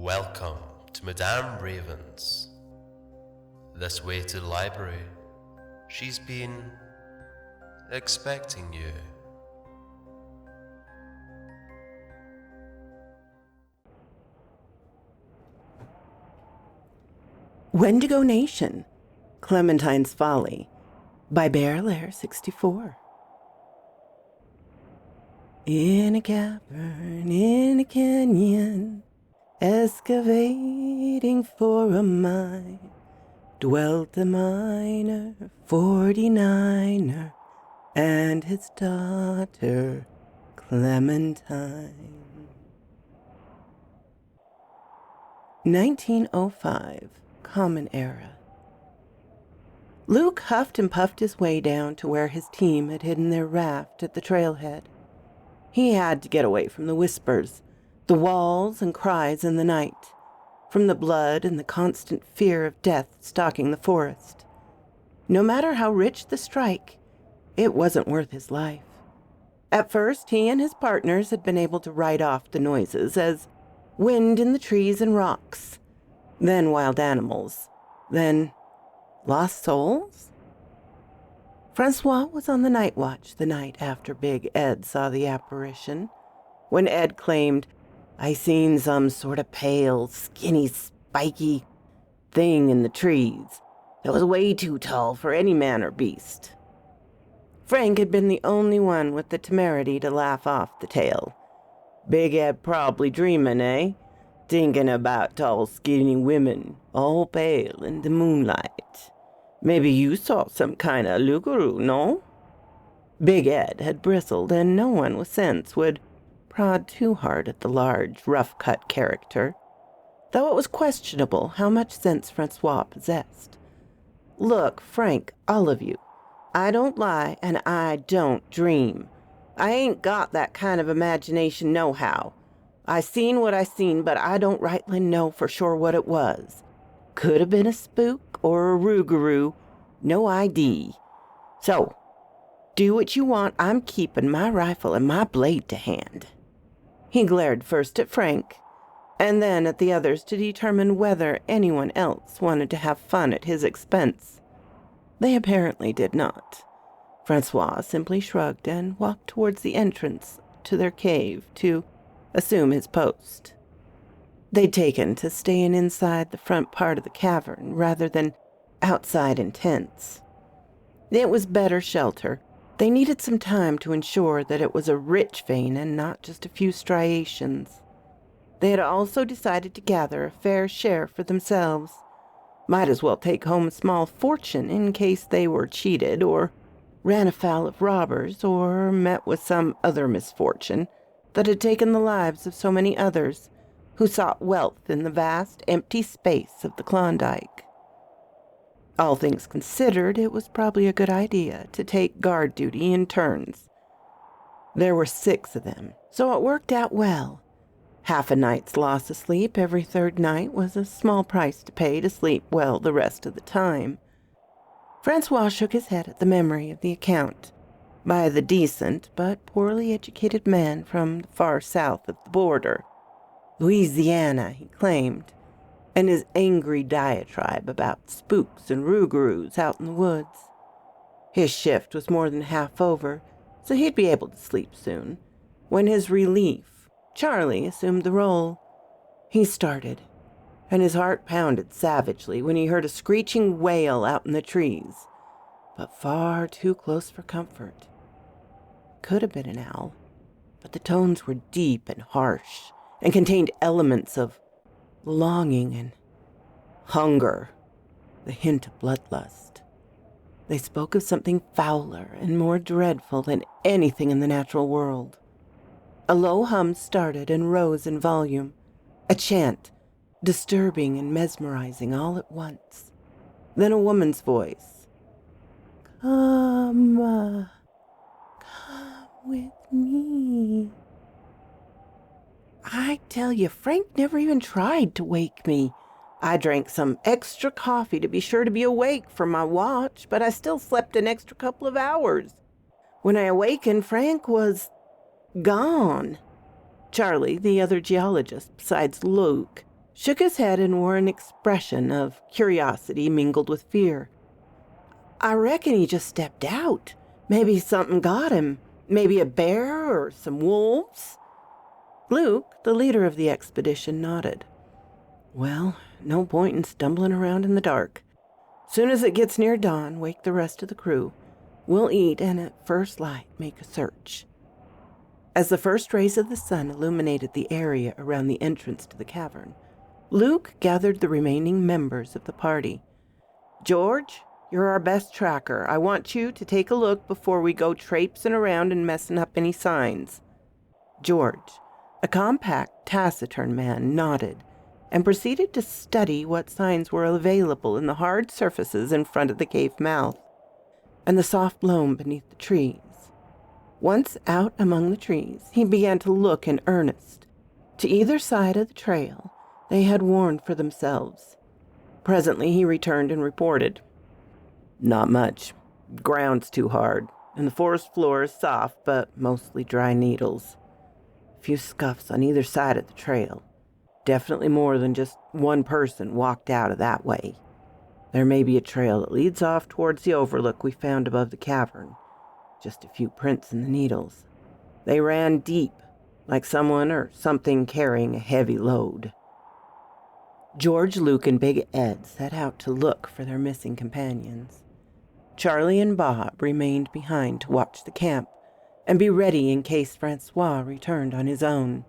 Welcome to Madame Raven's. This way to the library. She's been expecting you. Wendigo Nation, Clementine's Folly, by Bear 64. In a cavern, in a canyon, excavating for a mine, dwelt a miner, 49er, and his daughter, Clementine. 1905, Common Era. Luke huffed and puffed his way down to where his team had hidden their raft at the trailhead. He had to get away from the whispers, the walls and cries in the night, from the blood and the constant fear of death stalking the forest. No matter how rich the strike, it wasn't worth his life. At first, he and his partners had been able to write off the noises as wind in the trees and rocks, then wild animals, then lost souls? Francois was on the night watch the night after Big Ed saw the apparition, when Ed claimed, "I seen some sort of pale, skinny, spiky thing in the trees that was way too tall for any man or beast." Frank had been the only one with the temerity to laugh off the tale. "Big Ed probably dreaming, eh? Thinking about tall, skinny women, all pale in the moonlight. Maybe you saw some kind of luguru, no?" Big Ed had bristled, and no one with sense would prod too hard at the large, rough-cut character, though it was questionable how much sense Francois possessed. "Look, Frank, all of you, I don't lie and I don't dream. I ain't got that kind of imagination nohow. I seen what I seen, but I don't rightly know for sure what it was. Could have been a spook or a rougarou, no ID. So, do what you want, I'm keeping my rifle and my blade to hand." He glared first at Frank, and then at the others to determine whether anyone else wanted to have fun at his expense. They apparently did not. Francois simply shrugged and walked towards the entrance to their cave to assume his post. They'd taken to staying inside the front part of the cavern rather than outside in tents. It was better shelter. They needed some time to ensure that it was a rich vein and not just a few striations. They had also decided to gather a fair share for themselves. Might as well take home a small fortune in case they were cheated or ran afoul of robbers or met with some other misfortune that had taken the lives of so many others who sought wealth in the vast, empty space of the Klondike. All things considered, it was probably a good idea to take guard duty in turns. There were 6 of them, so it worked out well. Half a night's loss of sleep every third night was a small price to pay to sleep well the rest of the time. Francois shook his head at the memory of the account by the decent but poorly educated man from the far south of the border. Louisiana, he claimed, and his angry diatribe about spooks and rougarous out in the woods. His shift was more than half over, so he'd be able to sleep soon. When his relief, Charlie, assumed the role, he started, and his heart pounded savagely when he heard a screeching wail out in the trees, but far too close for comfort. Could have been an owl, but the tones were deep and harsh and contained elements of longing and hunger, the hint of bloodlust. They spoke of something fouler and more dreadful than anything in the natural world. A low hum started and rose in volume, a chant, disturbing and mesmerizing all at once. Then a woman's voice. Come with me." I tell you, Frank never even tried to wake me. I drank some extra coffee to be sure to be awake for my watch, but I still slept an extra couple of hours. When I awakened, Frank was gone. Charlie, the other geologist besides Luke, shook his head and wore an expression of curiosity mingled with fear. "I reckon he just stepped out. Maybe something got him. Maybe a bear or some wolves." Luke, the leader of the expedition, nodded. "Well, no point in stumbling around in the dark. Soon as it gets near dawn, wake the rest of the crew. We'll eat and at first light make a search." As the first rays of the sun illuminated the area around the entrance to the cavern, Luke gathered the remaining members of the party. "George, you're our best tracker. I want you to take a look before we go traipsing around and messing up any signs." George, a compact, taciturn man, nodded and proceeded to study what signs were available in the hard surfaces in front of the cave mouth and the soft loam beneath the trees. Once out among the trees, he began to look in earnest. To either side of the trail, they had warned for themselves. Presently he returned and reported, "Not much. Ground's too hard, and the forest floor is soft, but mostly dry needles. A few scuffs on either side of the trail. Definitely more than just one person walked out of that way. There may be a trail that leads off towards the overlook we found above the cavern. Just a few prints in the needles. They ran deep, like someone or something carrying a heavy load." George, Luke, and Big Ed set out to look for their missing companions. Charlie and Bob remained behind to watch the camp and be ready in case Francois returned on his own.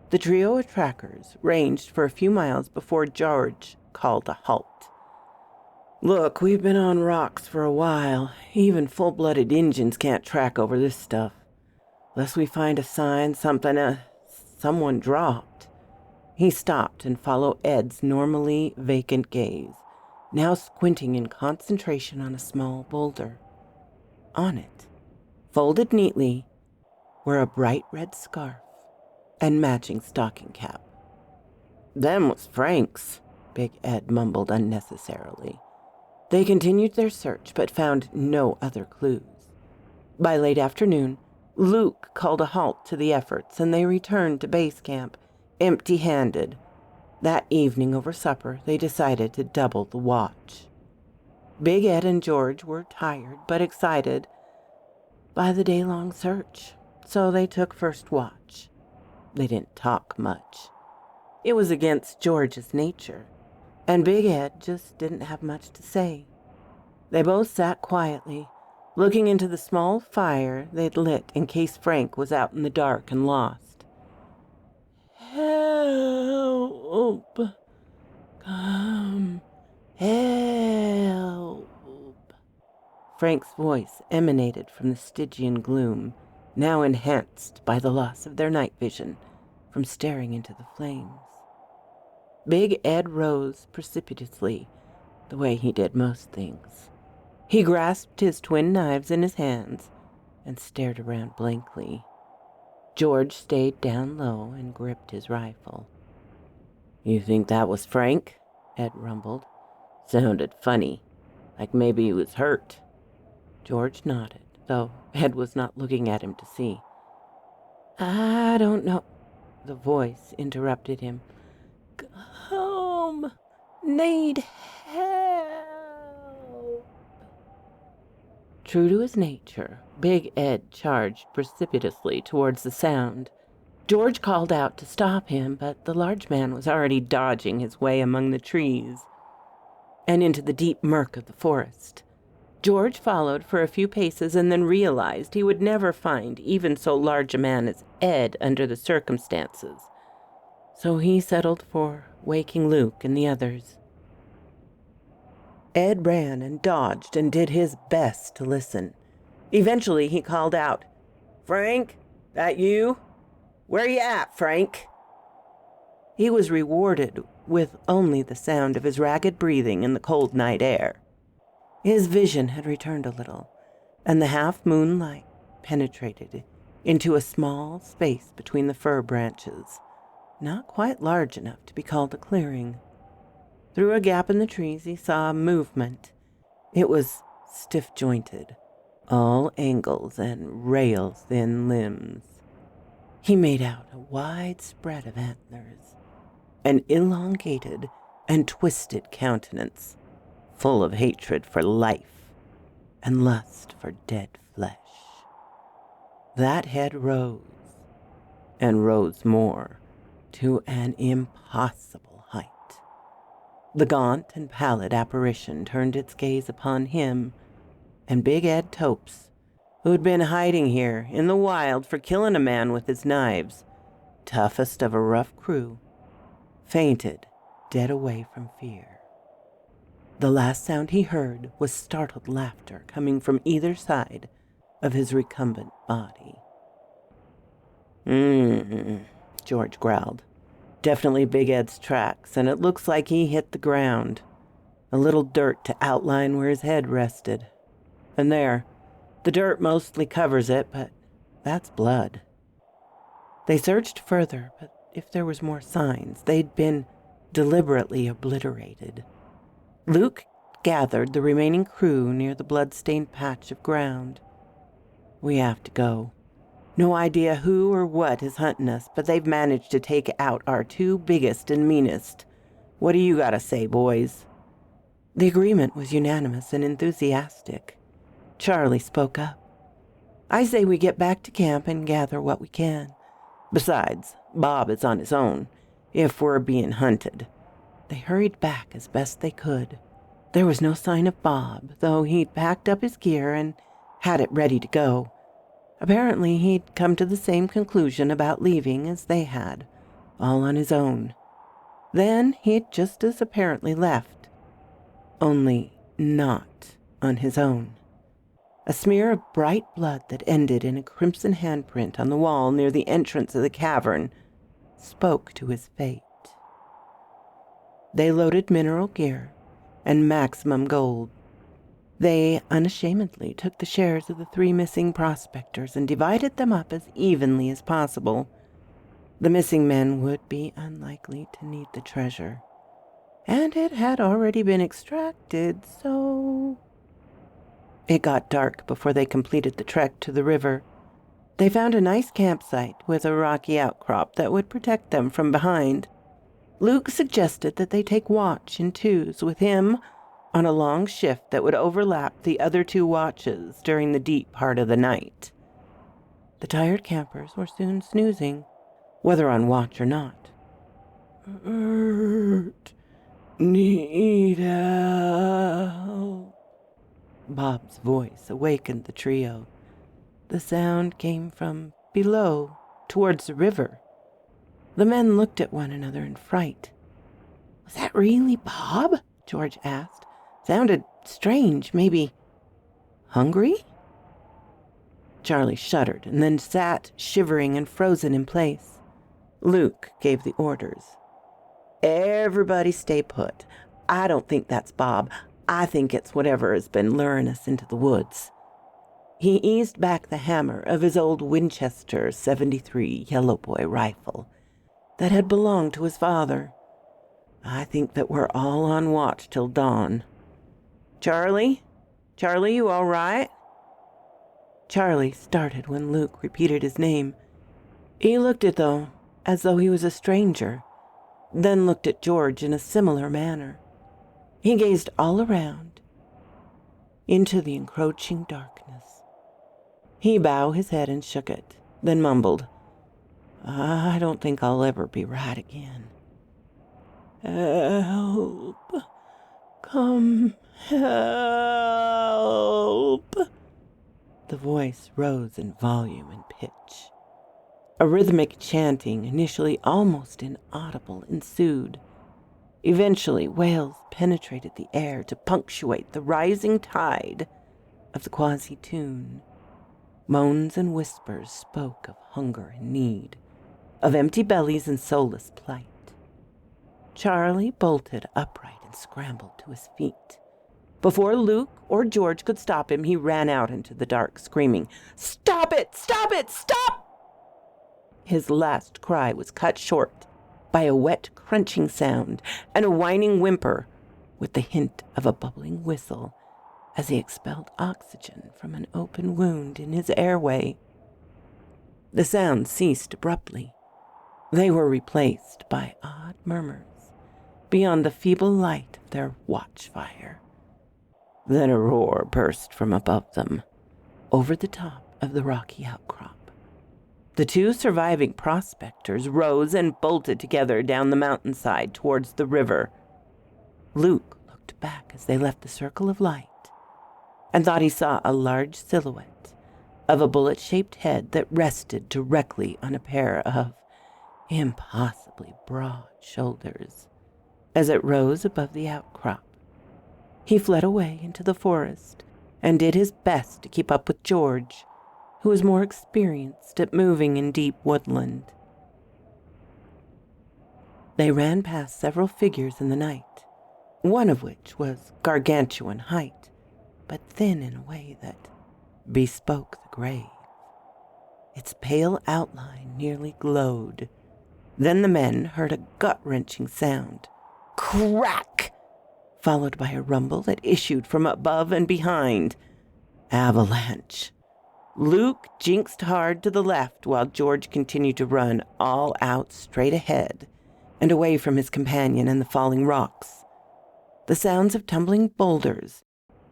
The trio of trackers ranged for a few miles before George called a halt. "Look, we've been on rocks for a while. Even full-blooded Injuns can't track over this stuff. Unless we find a sign someone dropped." He stopped and followed Ed's normally vacant gaze, now squinting in concentration on a small boulder. On it, folded neatly, were a bright red scarf and matching stocking cap. "Them was Frank's," Big Ed mumbled unnecessarily. They continued their search, but found no other clues. By late afternoon, Luke called a halt to the efforts, and they returned to base camp, empty-handed. That evening over supper, they decided to double the watch. Big Ed and George were tired but excited by the day-long search, so they took first watch. They didn't talk much. It was against George's nature, and Big Ed just didn't have much to say. They both sat quietly, looking into the small fire they'd lit in case Frank was out in the dark and lost. "Help! Come, help!" Frank's voice emanated from the Stygian gloom, now enhanced by the loss of their night vision from staring into the flames. Big Ed rose precipitously, the way he did most things. He grasped his twin knives in his hands and stared around blankly. George stayed down low and gripped his rifle. "You think that was Frank?" Ed rumbled. "Sounded funny, like maybe he was hurt." George nodded, though Ed was not looking at him to see. "I don't know," the voice interrupted him. "Come, need help." True to his nature, Big Ed charged precipitously towards the sound. George called out to stop him, but the large man was already dodging his way among the trees and into the deep murk of the forest. George followed for a few paces and then realized he would never find even so large a man as Ed under the circumstances. So he settled for waking Luke and the others. Ed ran and dodged and did his best to listen. Eventually he called out, "Frank, that you? Where you at, Frank?" He was rewarded with only the sound of his ragged breathing in the cold night air. His vision had returned a little, and the half-moon light penetrated into a small space between the fir branches, not quite large enough to be called a clearing. Through a gap in the trees he saw movement. It was stiff-jointed, all angles and rail-thin limbs. He made out a wide spread of antlers. an elongated and twisted countenance, full of hatred for life and lust for dead flesh. That head rose, and rose more, to an impossible height. The gaunt and pallid apparition turned its gaze upon him, and Big Ed Topes, who had been hiding here in the wild for killing a man with his knives, toughest of a rough crew, fainted dead away from fear. The last sound he heard was startled laughter coming from either side of his recumbent body. George growled. Definitely Big Ed's tracks, and it looks like he hit the ground. A little dirt to outline where his head rested. And there, the dirt mostly covers it, but that's blood. They searched further, but if there was more signs, they'd been deliberately obliterated. Luke gathered the remaining crew near the blood-stained patch of ground. We have to go. No idea who or what is hunting us, but they've managed to take out our two biggest and meanest. What do you got to say, boys? The agreement was unanimous and enthusiastic. Charlie spoke up. I say we get back to camp and gather what we can. Besides, Bob is on his own, if we're being hunted. They hurried back as best they could. There was no sign of Bob, though he'd packed up his gear and had it ready to go. Apparently, he'd come to the same conclusion about leaving as they had, all on his own. Then he'd just as apparently left, only not on his own. A smear of bright blood that ended in a crimson handprint on the wall near the entrance of the cavern spoke to his fate. They loaded mineral gear and maximum gold. They unashamedly took the shares of the 3 missing prospectors and divided them up as evenly as possible. The missing men would be unlikely to need the treasure, and it had already been extracted, so... It got dark before they completed the trek to the river. They found a nice campsite with a rocky outcrop that would protect them from behind. Luke suggested that they take watch in twos with him on a long shift that would overlap the other 2 watches during the deep part of the night. The tired campers were soon snoozing, whether on watch or not. Hurt. Need help. Bob's voice awakened the trio. The sound came from below, towards the river. The men looked at one another in fright. Was that really Bob? George asked. Sounded strange, maybe hungry? Charlie shuddered and then sat shivering and frozen in place. Luke gave the orders. Everybody stay put. I don't think that's Bob. I think it's whatever has been luring us into the woods. He eased back the hammer of his old Winchester 73 Yellow Boy rifle that had belonged to his father. I think that we're all on watch till dawn. Charlie? Charlie, you all right? Charlie started when Luke repeated his name. He looked as though he was a stranger, then looked at George in a similar manner. He gazed all around, into the encroaching darkness. He bowed his head and shook it, then mumbled, I don't think I'll ever be right again. Help. Come help. The voice rose in volume and pitch. A rhythmic chanting, initially almost inaudible, ensued. Eventually, wails penetrated the air to punctuate the rising tide of the quasi-tune. Moans and whispers spoke of hunger and need, of empty bellies and soulless plight. Charlie bolted upright and scrambled to his feet. Before Luke or George could stop him, he ran out into the dark, screaming, Stop it! Stop it! Stop! His last cry was cut short by a wet, crunching sound and a whining whimper with the hint of a bubbling whistle as he expelled oxygen from an open wound in his airway. The sound ceased abruptly. They were replaced by odd murmurs beyond the feeble light of their watchfire. Then a roar burst from above them, over the top of the rocky outcrop. The two surviving prospectors rose and bolted together down the mountainside towards the river. Luke looked back as they left the circle of light and thought he saw a large silhouette of a bullet-shaped head that rested directly on a pair of impossibly broad shoulders as it rose above the outcrop. He fled away into the forest and did his best to keep up with George, who was more experienced at moving in deep woodland. They ran past several figures in the night, one of which was gargantuan height, but thin in a way that bespoke the grave. Its pale outline nearly glowed. Then the men heard a gut-wrenching sound. Crack! Followed by a rumble that issued from above and behind. Avalanche. Luke jinxed hard to the left while George continued to run all out straight ahead and away from his companion and the falling rocks. The sounds of tumbling boulders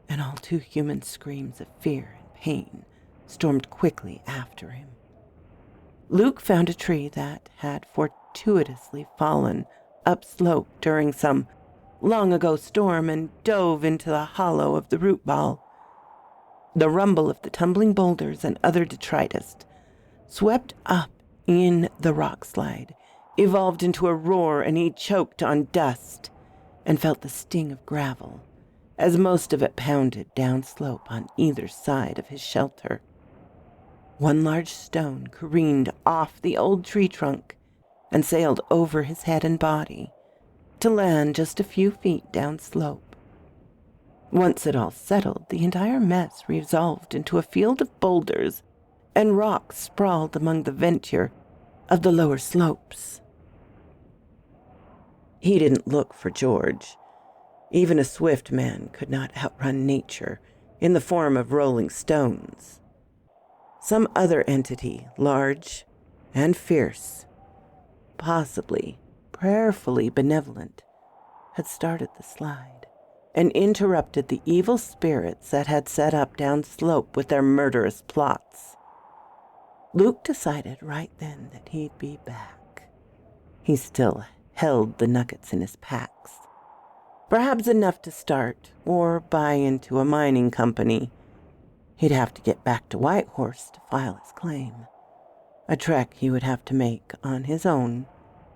and all too human screams of fear and pain stormed quickly after him. Luke found a tree that had fortuitously fallen upslope during some long-ago storm and dove into the hollow of the root ball. The rumble of the tumbling boulders and other detritus swept up in the rock slide, evolved into a roar, and he choked on dust and felt the sting of gravel as most of it pounded downslope on either side of his shelter. One large stone careened off the old tree trunk and sailed over his head and body to land just a few feet downslope. Once it all settled, the entire mess resolved into a field of boulders and rocks sprawled among the verdure of the lower slopes. He didn't look for George. Even a swift man could not outrun nature in the form of rolling stones. Some other entity, large and fierce, possibly prayerfully benevolent, had started the slide and interrupted the evil spirits that had set up downslope with their murderous plots. Luke decided right then that he'd be back. He still held the nuggets in his packs. Perhaps enough to start or buy into a mining company. He'd have to get back to Whitehorse to file his claim. A trek he would have to make on his own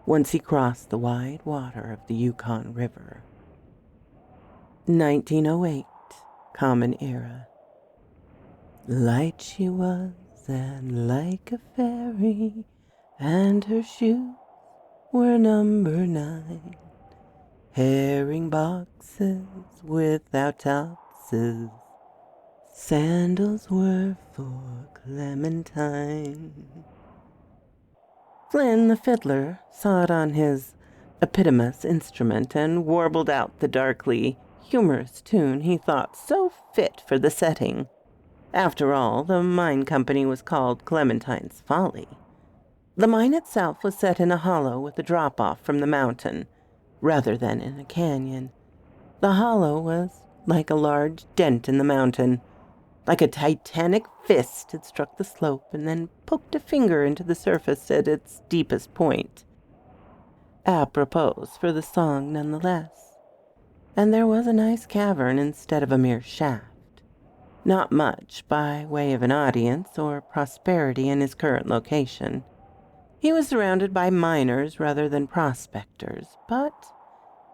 once he crossed the wide water of the Yukon River. 1908, Common Era. Light she was and like a fairy, and her shoes were number 9. Herring boxes without topses, sandals were for Clementine. Flynn the fiddler sawed on his epitomous instrument and warbled out the darkly humorous tune he thought so fit for the setting. After all, the mine company was called Clementine's Folly. The mine itself was set in a hollow with a drop-off from the mountain, rather than in a canyon. The hollow was like a large dent in the mountain, like a titanic fist had struck the slope and then poked a finger into the surface at its deepest point. Apropos for the song nonetheless. And there was a nice cavern instead of a mere shaft. Not much by way of an audience or prosperity in his current location. He was surrounded by miners rather than prospectors, but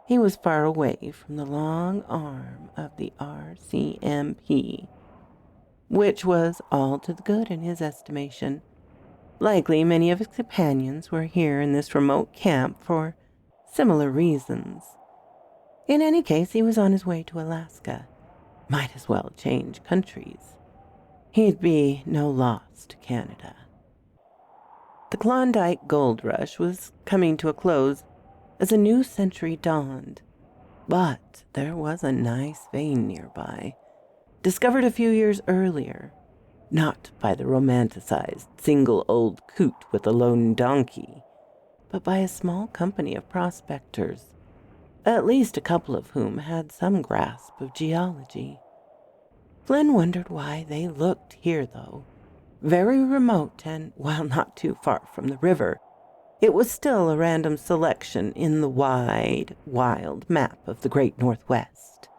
he was far away from the long arm of the RCMP, which was all to the good in his estimation. Likely many of his companions were here in this remote camp for similar reasons. In any case, he was on his way to Alaska. Might as well change countries. He'd be no loss to Canada. The Klondike gold rush was coming to a close as a new century dawned, but there was a nice vein nearby, discovered a few years earlier, not by the romanticized single old coot with a lone donkey, but by a small company of prospectors, at least a couple of whom had some grasp of geology. Flynn wondered why they looked here, though. Very remote, and while not too far from the river, it was still a random selection in the wide, wild map of the great Northwest.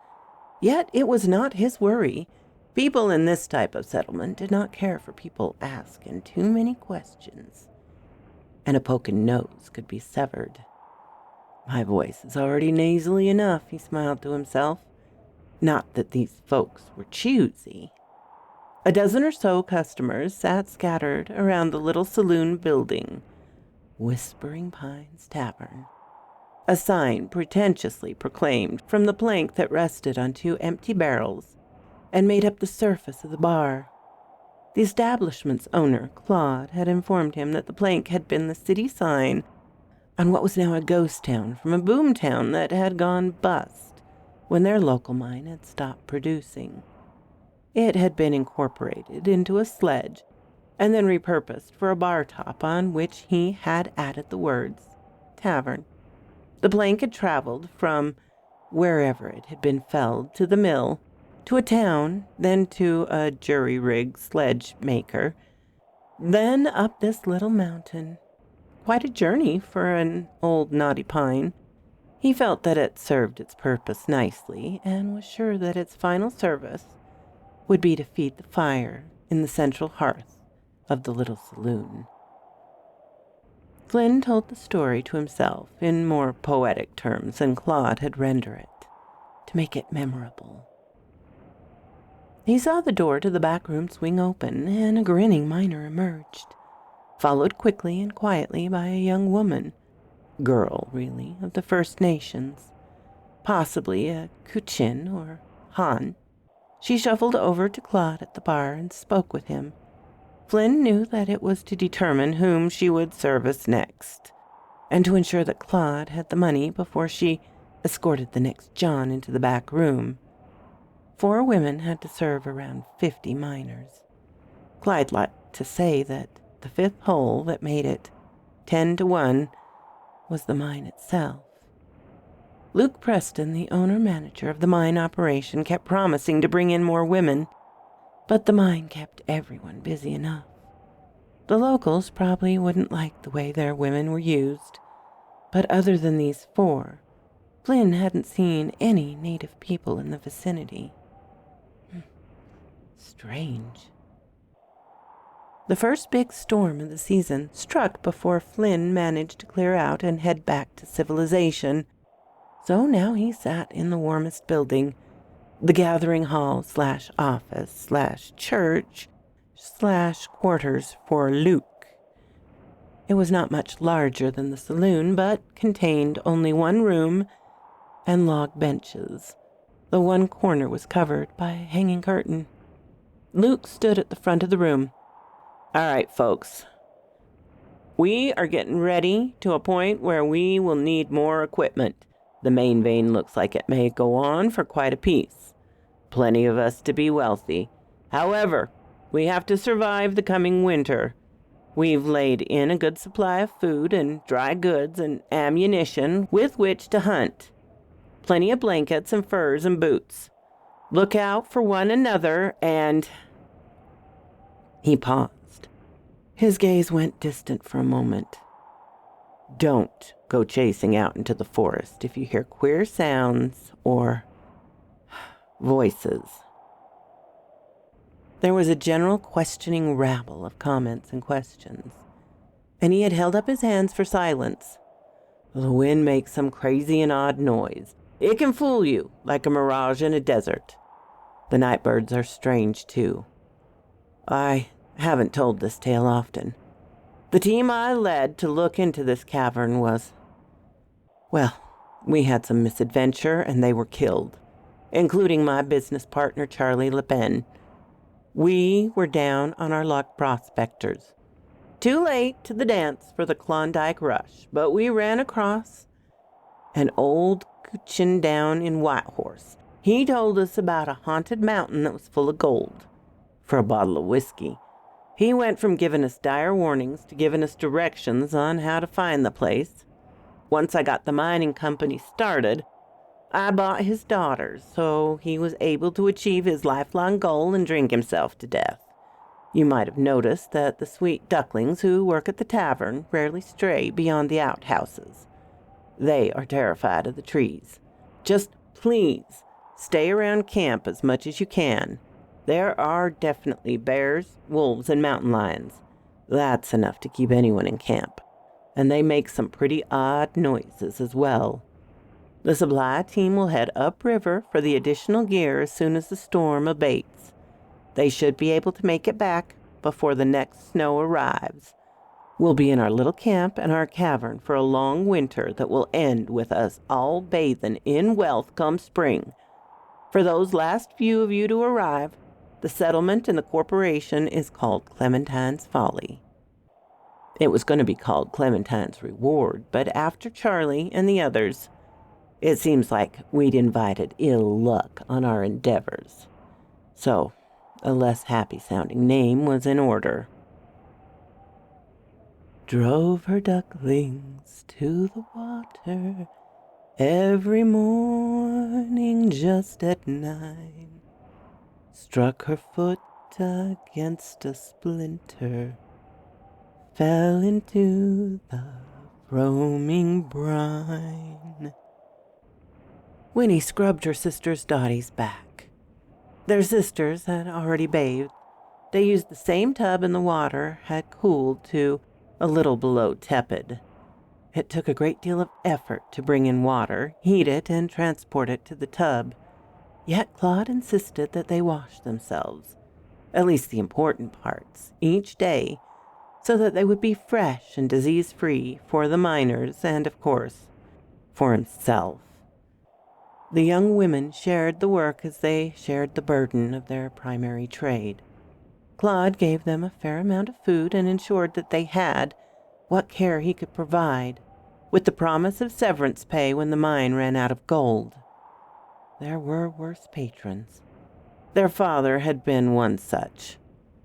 Yet it was not his worry. People in this type of settlement did not care for people asking too many questions, and a poking nose could be severed. My voice is already nasally enough, he smiled to himself. Not that these folks were choosy. A dozen or so customers sat scattered around the little saloon building, Whispering Pines Tavern. A sign pretentiously proclaimed from the plank that rested on two empty barrels and made up the surface of the bar. The establishment's owner, Claude, had informed him that the plank had been the city sign on what was now a ghost town from a boom town that had gone bust when their local mine had stopped producing. It had been incorporated into a sledge and then repurposed for a bar top on which he had added the words tavern. The plank had traveled from wherever it had been felled to the mill, to a town, then to a jury-rig sledge maker, then up this little mountain. Quite a journey for an old knotty pine. He felt that it served its purpose nicely, and was sure that its final service would be to feed the fire in the central hearth of the little saloon. Flynn told the story to himself in more poetic terms than Claude had rendered it, to make it memorable. He saw the door to the back room swing open, and a grinning miner emerged, followed quickly and quietly by a young woman, girl, really, of the First Nations, possibly a Kuchin or Han. She shuffled over to Claude at the bar and spoke with him. Flynn knew that it was to determine whom she would service next, and to ensure that Claude had the money before she escorted the next John into the back room. 4 women had to serve around 50 miners. Clyde liked to say that the 5th hole that made it 10-1 was the mine itself. Luke Preston, the owner-manager of the mine operation, kept promising to bring in more women, but the mine kept everyone busy enough. The locals probably wouldn't like the way their women were used, but other than these 4, Flynn hadn't seen any native people in the vicinity. Strange. The first big storm of the season struck before Flynn managed to clear out and head back to civilization. So now he sat in the warmest building, the gathering hall / office / church / quarters for Luke. It was not much larger than the saloon, but contained only 1 room and log benches, though one corner was covered by a hanging curtain. Luke stood at the front of the room. "All right, folks. We are getting ready to a point where we will need more equipment. The main vein looks like it may go on for quite a piece. Plenty of us to be wealthy. However, we have to survive the coming winter. We've laid in a good supply of food and dry goods and ammunition with which to hunt. Plenty of blankets and furs and boots. Look out for one another and..." He paused. His gaze went distant for a moment. "Don't go chasing out into the forest if you hear queer sounds or voices." There was a general questioning rabble of comments and questions, and he had held up his hands for silence. "The wind makes some crazy and odd noise. It can fool you like a mirage in a desert. The night birds are strange, too. I haven't told this tale often. The team I led to look into this cavern well, we had some misadventure and they were killed, including my business partner, Charlie Le Pen. We were down on our luck prospectors. Too late to the dance for the Klondike Rush, but we ran across an old Kuchin down in Whitehorse. He told us about a haunted mountain that was full of gold for a bottle of whiskey. He went from giving us dire warnings to giving us directions on how to find the place. Once I got the mining company started, I bought his daughters, so he was able to achieve his lifelong goal and drink himself to death. You might have noticed that the sweet ducklings who work at the tavern rarely stray beyond the outhouses. They are terrified of the trees. Just please stay around camp as much as you can. There are definitely bears, wolves, and mountain lions. That's enough to keep anyone in camp. And they make some pretty odd noises as well. The supply team will head upriver for the additional gear as soon as the storm abates. They should be able to make it back before the next snow arrives. We'll be in our little camp and our cavern for a long winter that will end with us all bathing in wealth come spring. For those last few of you to arrive, the settlement and the corporation is called Clementine's Folly. It was going to be called Clementine's Reward, but after Charlie and the others, it seems like we'd invited ill luck on our endeavors. So, a less happy-sounding name was in order. Drove her ducklings to the water every morning just at 9. Struck her foot against a splinter, fell into the foaming brine. Winnie scrubbed her sister's Dottie's back. Their sisters had already bathed. They used the same tub, and the water had cooled to a little below tepid. It took a great deal of effort to bring in water, heat it, and transport it to the tub. Yet Claude insisted that they wash themselves, at least the important parts, each day, so that they would be fresh and disease-free for the miners and, of course, for himself. The young women shared the work as they shared the burden of their primary trade. Claude gave them a fair amount of food and ensured that they had what care he could provide, with the promise of severance pay when the mine ran out of gold. There were worse patrons. Their father had been one such.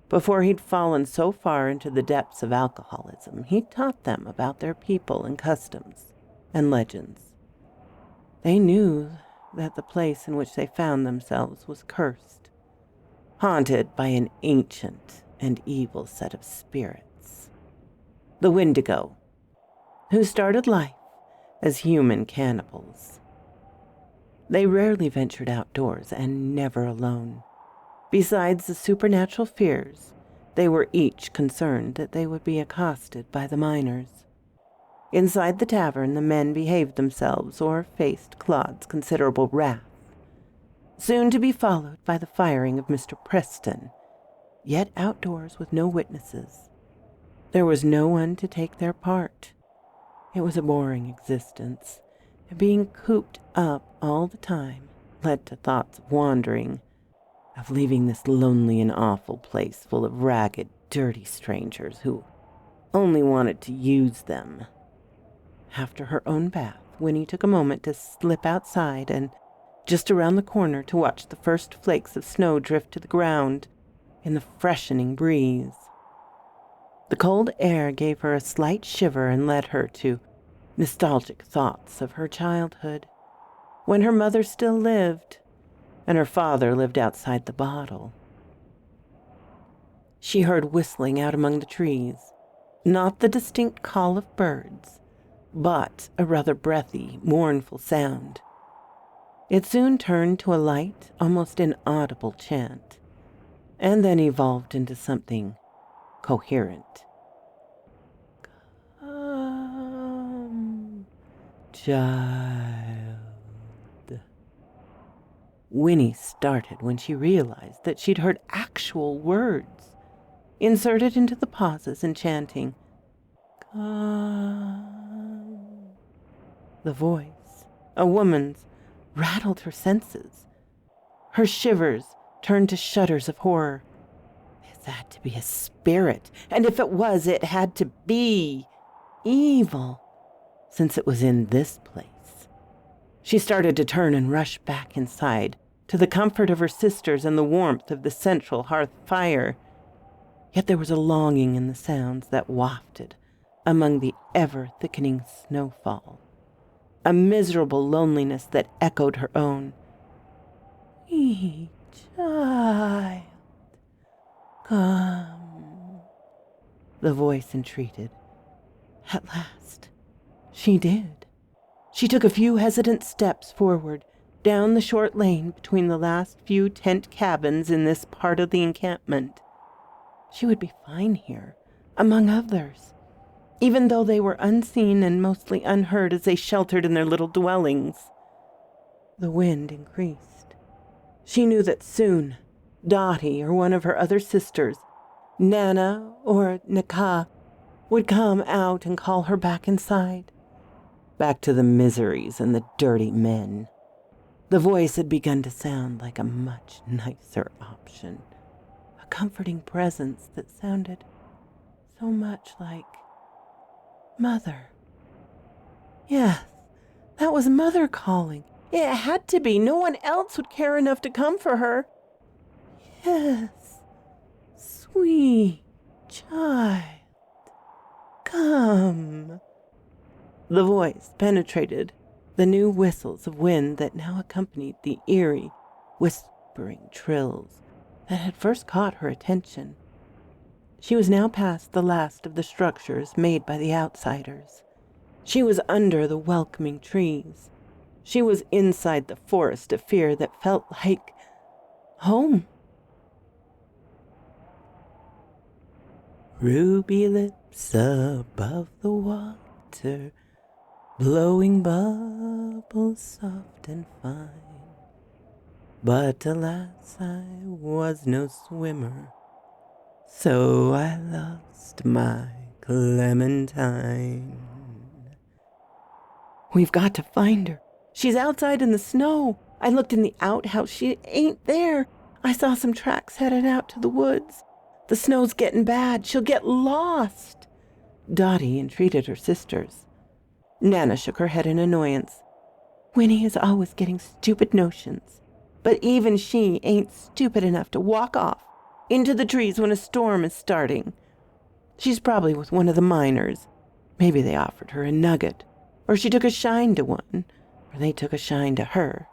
Before he'd fallen so far into the depths of alcoholism, he taught them about their people and customs and legends. They knew that the place in which they found themselves was cursed, haunted by an ancient and evil set of spirits. The Wendigo, who started life as human cannibals. They rarely ventured outdoors and never alone. Besides the supernatural fears, they were each concerned that they would be accosted by the miners. Inside the tavern, the men behaved themselves or faced Claude's considerable wrath, soon to be followed by the firing of Mr. Preston, yet outdoors with no witnesses. There was no one to take their part. It was a boring existence, and being cooped up all the time led to thoughts of wandering, of leaving this lonely and awful place full of ragged, dirty strangers who only wanted to use them. After her own bath, Winnie took a moment to slip outside and just around the corner to watch the first flakes of snow drift to the ground in the freshening breeze. The cold air gave her a slight shiver and led her to nostalgic thoughts of her childhood, when her mother still lived and her father lived outside the bottle. She heard whistling out among the trees, not the distinct call of birds, but a rather breathy, mournful sound. It soon turned to a light, almost inaudible chant, and then evolved into something coherent. Come, child. Winnie started when she realized that she'd heard actual words inserted into the pauses and chanting, come. The voice, a woman's, rattled her senses. Her shivers turned to shudders of horror. It had to be a spirit, and if it was, it had to be evil, since it was in this place. She started to turn and rush back inside, to the comfort of her sisters and the warmth of the central hearth fire. Yet there was a longing in the sounds that wafted among the ever-thickening snowfall, a miserable loneliness that echoed her own. "Sweet child, come," the voice entreated. At last, she did. She took a few hesitant steps forward, down the short lane between the last few tent cabins in this part of the encampment. She would be fine here, among others, even though they were unseen and mostly unheard as they sheltered in their little dwellings. The wind increased. She knew that soon Dottie or one of her other sisters, Nana or Nika, would come out and call her back inside, back to the miseries and the dirty men. The voice had begun to sound like a much nicer option, a comforting presence that sounded so much like Mother. Yes, that was Mother calling. It had to be. No one else would care enough to come for her. Yes, sweet child, come. The voice penetrated the new whistles of wind that now accompanied the eerie, whispering trills that had first caught her attention. She was now past the last of the structures made by the outsiders. She was under the welcoming trees. She was inside the forest of fear that felt like home. Ruby lips above the water, blowing bubbles soft and fine. But alas, I was no swimmer, so I lost my Clementine. We've got to find her. She's outside in the snow. I looked in the outhouse. She ain't there. I saw some tracks headed out to the woods. The snow's getting bad. She'll get lost. Dottie entreated her sisters. Nana shook her head in annoyance. Winnie is always getting stupid notions. But even she ain't stupid enough to walk off into the trees when a storm is starting. She's probably with one of the miners. Maybe they offered her a nugget, or she took a shine to one, or they took a shine to her.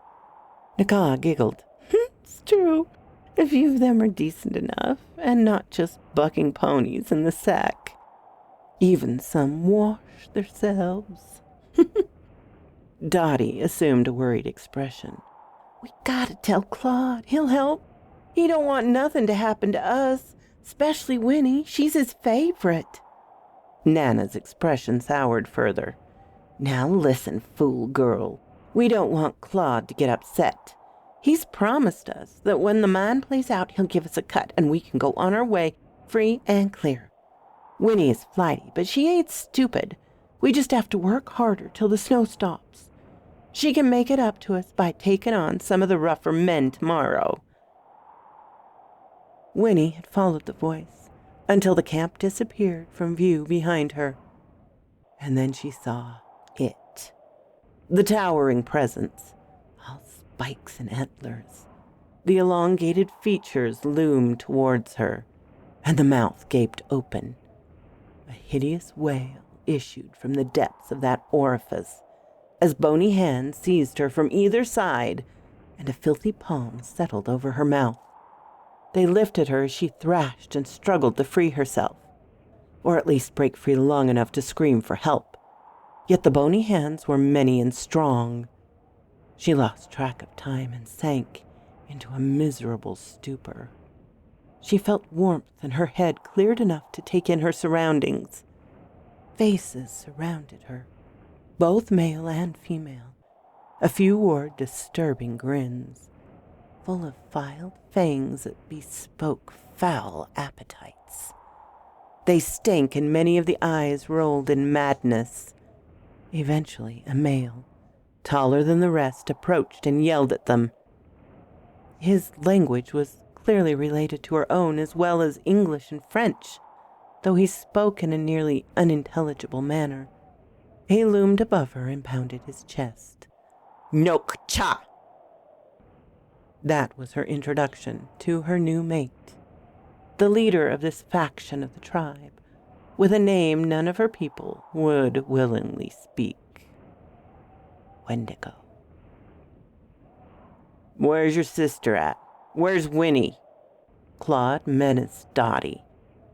Nika giggled. It's true. A few of them are decent enough, and not just bucking ponies in the sack. Even some wash themselves. Dottie assumed a worried expression. We gotta tell Claude. He'll help. He don't want nothing to happen to us, especially Winnie. She's his favorite. Nana's expression soured further. Now listen, fool girl. We don't want Claude to get upset. He's promised us that when the man plays out, he'll give us a cut and we can go on our way free and clear. Winnie is flighty, but she ain't stupid. We just have to work harder till the snow stops. She can make it up to us by taking on some of the rougher men tomorrow. Winnie had followed the voice until the camp disappeared from view behind her. And then she saw it. The towering presence, all spikes and antlers. The elongated features loomed towards her, and the mouth gaped open. A hideous wail issued from the depths of that orifice, as bony hands seized her from either side, and a filthy palm settled over her mouth. They lifted her as she thrashed and struggled to free herself, or at least break free long enough to scream for help. Yet the bony hands were many and strong. She lost track of time and sank into a miserable stupor. She felt warmth and her head cleared enough to take in her surroundings. Faces surrounded her, both male and female. A few wore disturbing grins, full of filed fangs that bespoke foul appetites. They stank, and many of the eyes rolled in madness. Eventually, a male, taller than the rest, approached and yelled at them. His language was clearly related to her own as well as English and French, though he spoke in a nearly unintelligible manner. He loomed above her and pounded his chest. Nok cha! That was her introduction to her new mate. the leader of this faction of the tribe, with a name none of her people would willingly speak. Wendigo. "Where's your sister at? Where's Winnie?" Claude menaced Dottie,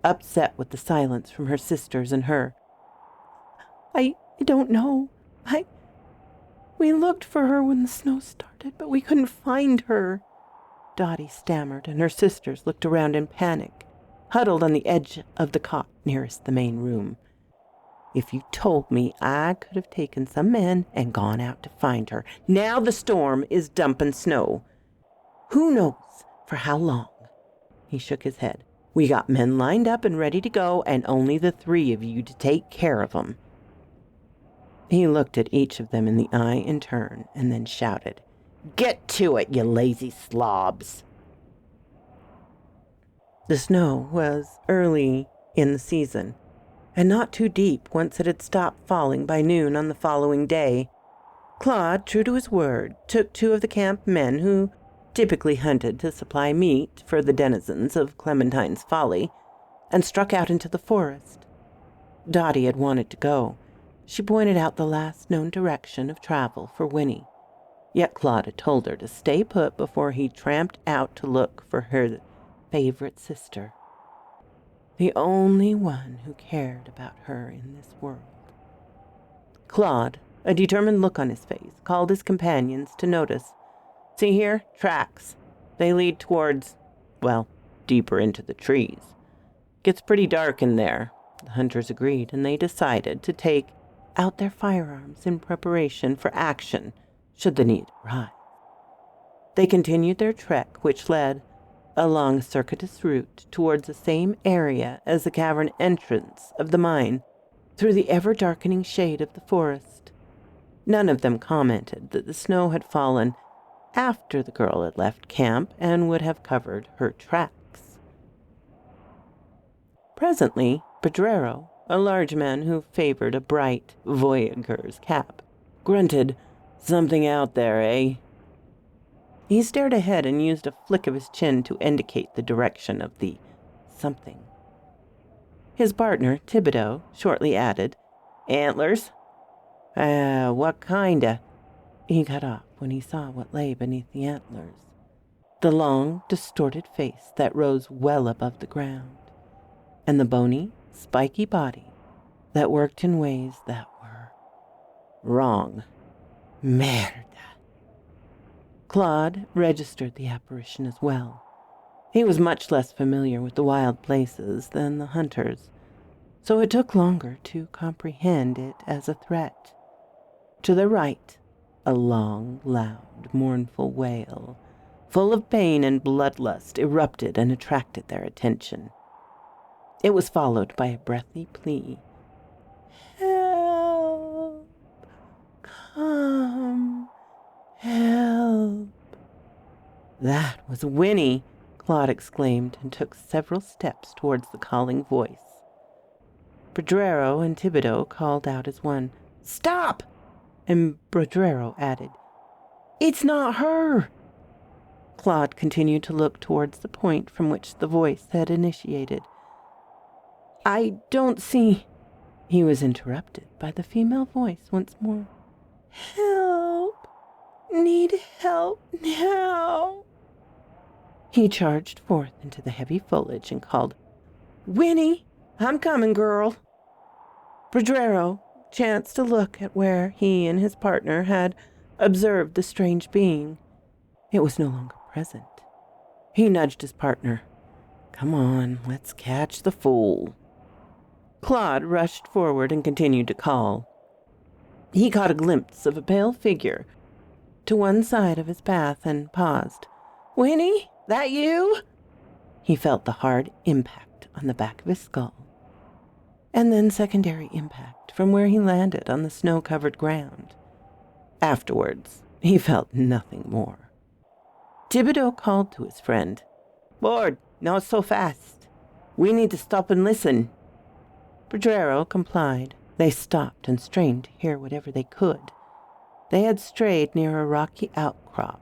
upset with the silence from her sisters and her. I don't know. We looked for her when the snow started, but we couldn't find her," Dottie stammered, and her sisters looked around in panic, huddled on the edge of the cot nearest the main room. "If you told me, I could have taken some men and gone out to find her. Now the storm is dumping snow. Who knows for how long?" He shook his head. "We got men lined up and ready to go, and only the 3 of you to take care of them." He looked at each of them in the eye in turn and then shouted, "Get to it, you lazy slobs!" The snow was early in the season, and not too deep once it had stopped falling by noon on the following day. Claude, true to his word, took 2 of the camp men who typically hunted to supply meat for the denizens of Clementine's Folly, and struck out into the forest. Dottie had wanted to go. She pointed out the last known direction of travel for Winnie, yet Claude had told her to stay put before he tramped out to look for her favorite sister, the only one who cared about her in this world. Claude, a determined look on his face, called his companions to notice. "See here? Tracks. They lead towards, well, deeper into the trees. Gets pretty dark in there." The hunters agreed, and they decided to take out their firearms in preparation for action should the need arise. They continued their trek, which led along a circuitous route towards the same area as the cavern entrance of the mine, through the ever-darkening shade of the forest. None of them commented that the snow had fallen after the girl had left camp and would have covered her tracks. Presently, Pedrero, a large man who favored a bright voyageur's cap, grunted, "Something out there, eh?" He stared ahead and used a flick of his chin to indicate the direction of the something. His partner, Thibodeau, shortly added, "Antlers?" What kinda?" He got off when he saw what lay beneath the antlers. The long, distorted face that rose well above the ground, and the bony, spiky body that worked in ways that were wrong. Merda. Claude registered the apparition as well. He was much less familiar with the wild places than the hunters, so it took longer to comprehend it as a threat. To the right, a long, loud, mournful wail, full of pain and bloodlust, erupted and attracted their attention. It was followed by a breathy plea. "Help! Come! Help!" "That was Winnie," Claude exclaimed, and took several steps towards the calling voice. Pedrero and Thibodeau called out as one, "Stop!" And Pedrero added, "It's not her!" Claude continued to look towards the point from which the voice had initiated. "I don't see—" He was interrupted by the female voice once more. "Help! Need help now!" He charged forth into the heavy foliage and called, "Winnie, I'm coming, girl." Pedrero chanced to look at where he and his partner had observed the strange being. It was no longer present. He nudged his partner. "Come on, let's catch the fool." Claude rushed forward and continued to call. He caught a glimpse of a pale figure to one side of his path and paused. "Winnie, that you?" He felt the hard impact on the back of his skull, and then secondary impact from where he landed on the snow-covered ground. Afterwards, he felt nothing more. Thibodeau called to his friend. "Board, not so fast. We need to stop and listen." Pedrero complied. They stopped and strained to hear whatever they could. They had strayed near a rocky outcrop.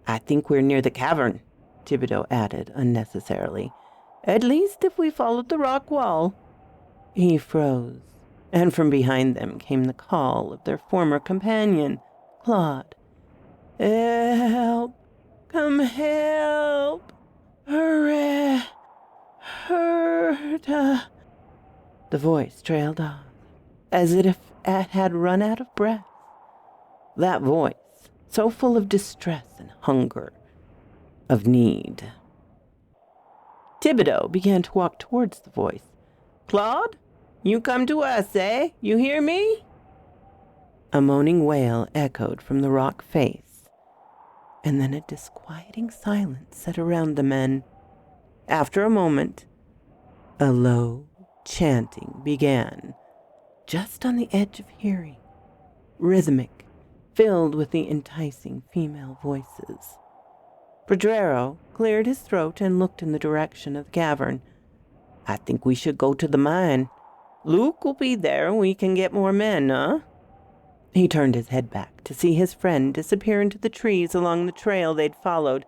"I think we're near the cavern," Thibodeau added unnecessarily. At least if we followed the rock wall. He froze, and from behind them came the call of their former companion, Claude. Help! Come help! Hurrah! Hurta! The voice trailed off, as if it had run out of breath. That voice, so full of distress and hunger, of need. Thibodeau began to walk towards the voice. Claude, you come to us, eh? You hear me? A moaning wail echoed from the rock face, and then a disquieting silence set around the men. After a moment, a low chanting began, just on the edge of hearing, rhythmic, filled with the enticing female voices. Pedrero cleared his throat and looked in the direction of the cavern. I think we should go to the mine. Luke will be there and we can get more men, huh? He turned his head back to see his friend disappear into the trees along the trail they'd followed.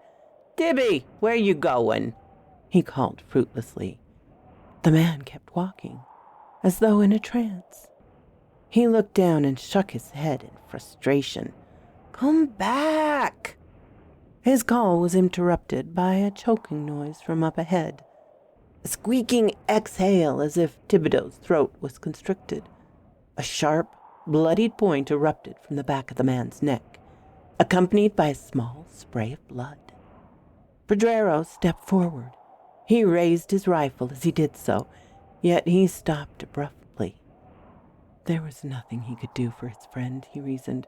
Dibby, where you going? He called fruitlessly. The man kept walking, as though in a trance. He looked down and shook his head in frustration. Come back! His call was interrupted by a choking noise from up ahead. A squeaking exhale as if Thibodeau's throat was constricted. A sharp, bloodied point erupted from the back of the man's neck, accompanied by a small spray of blood. Pedrero stepped forward. He raised his rifle as he did so, yet he stopped abruptly. There was nothing he could do for his friend, he reasoned.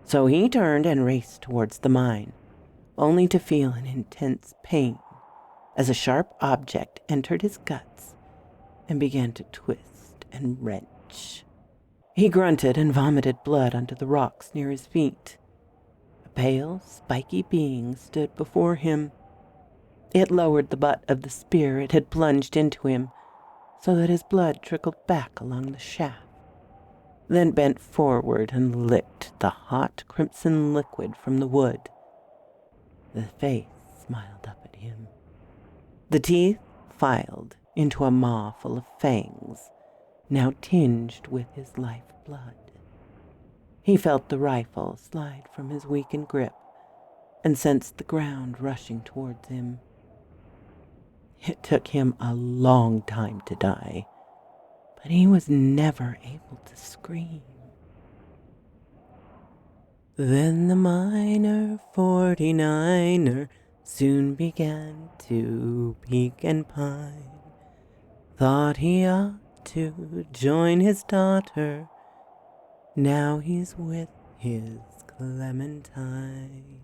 So he turned and raced towards the mine, only to feel an intense pain as a sharp object entered his guts and began to twist and wrench. He grunted and vomited blood onto the rocks near his feet. A pale, spiky being stood before him. It lowered the butt of the spear it had plunged into him so that his blood trickled back along the shaft, then bent forward and licked the hot crimson liquid from the wood. The face smiled up at him. The teeth filed into a maw full of fangs, now tinged with his lifeblood. He felt the rifle slide from his weakened grip and sensed the ground rushing towards him. It took him a long time to die, but he was never able to scream. Then the miner 49er soon began to peak and pine. Thought he ought to join his daughter. Now he's with his Clementine.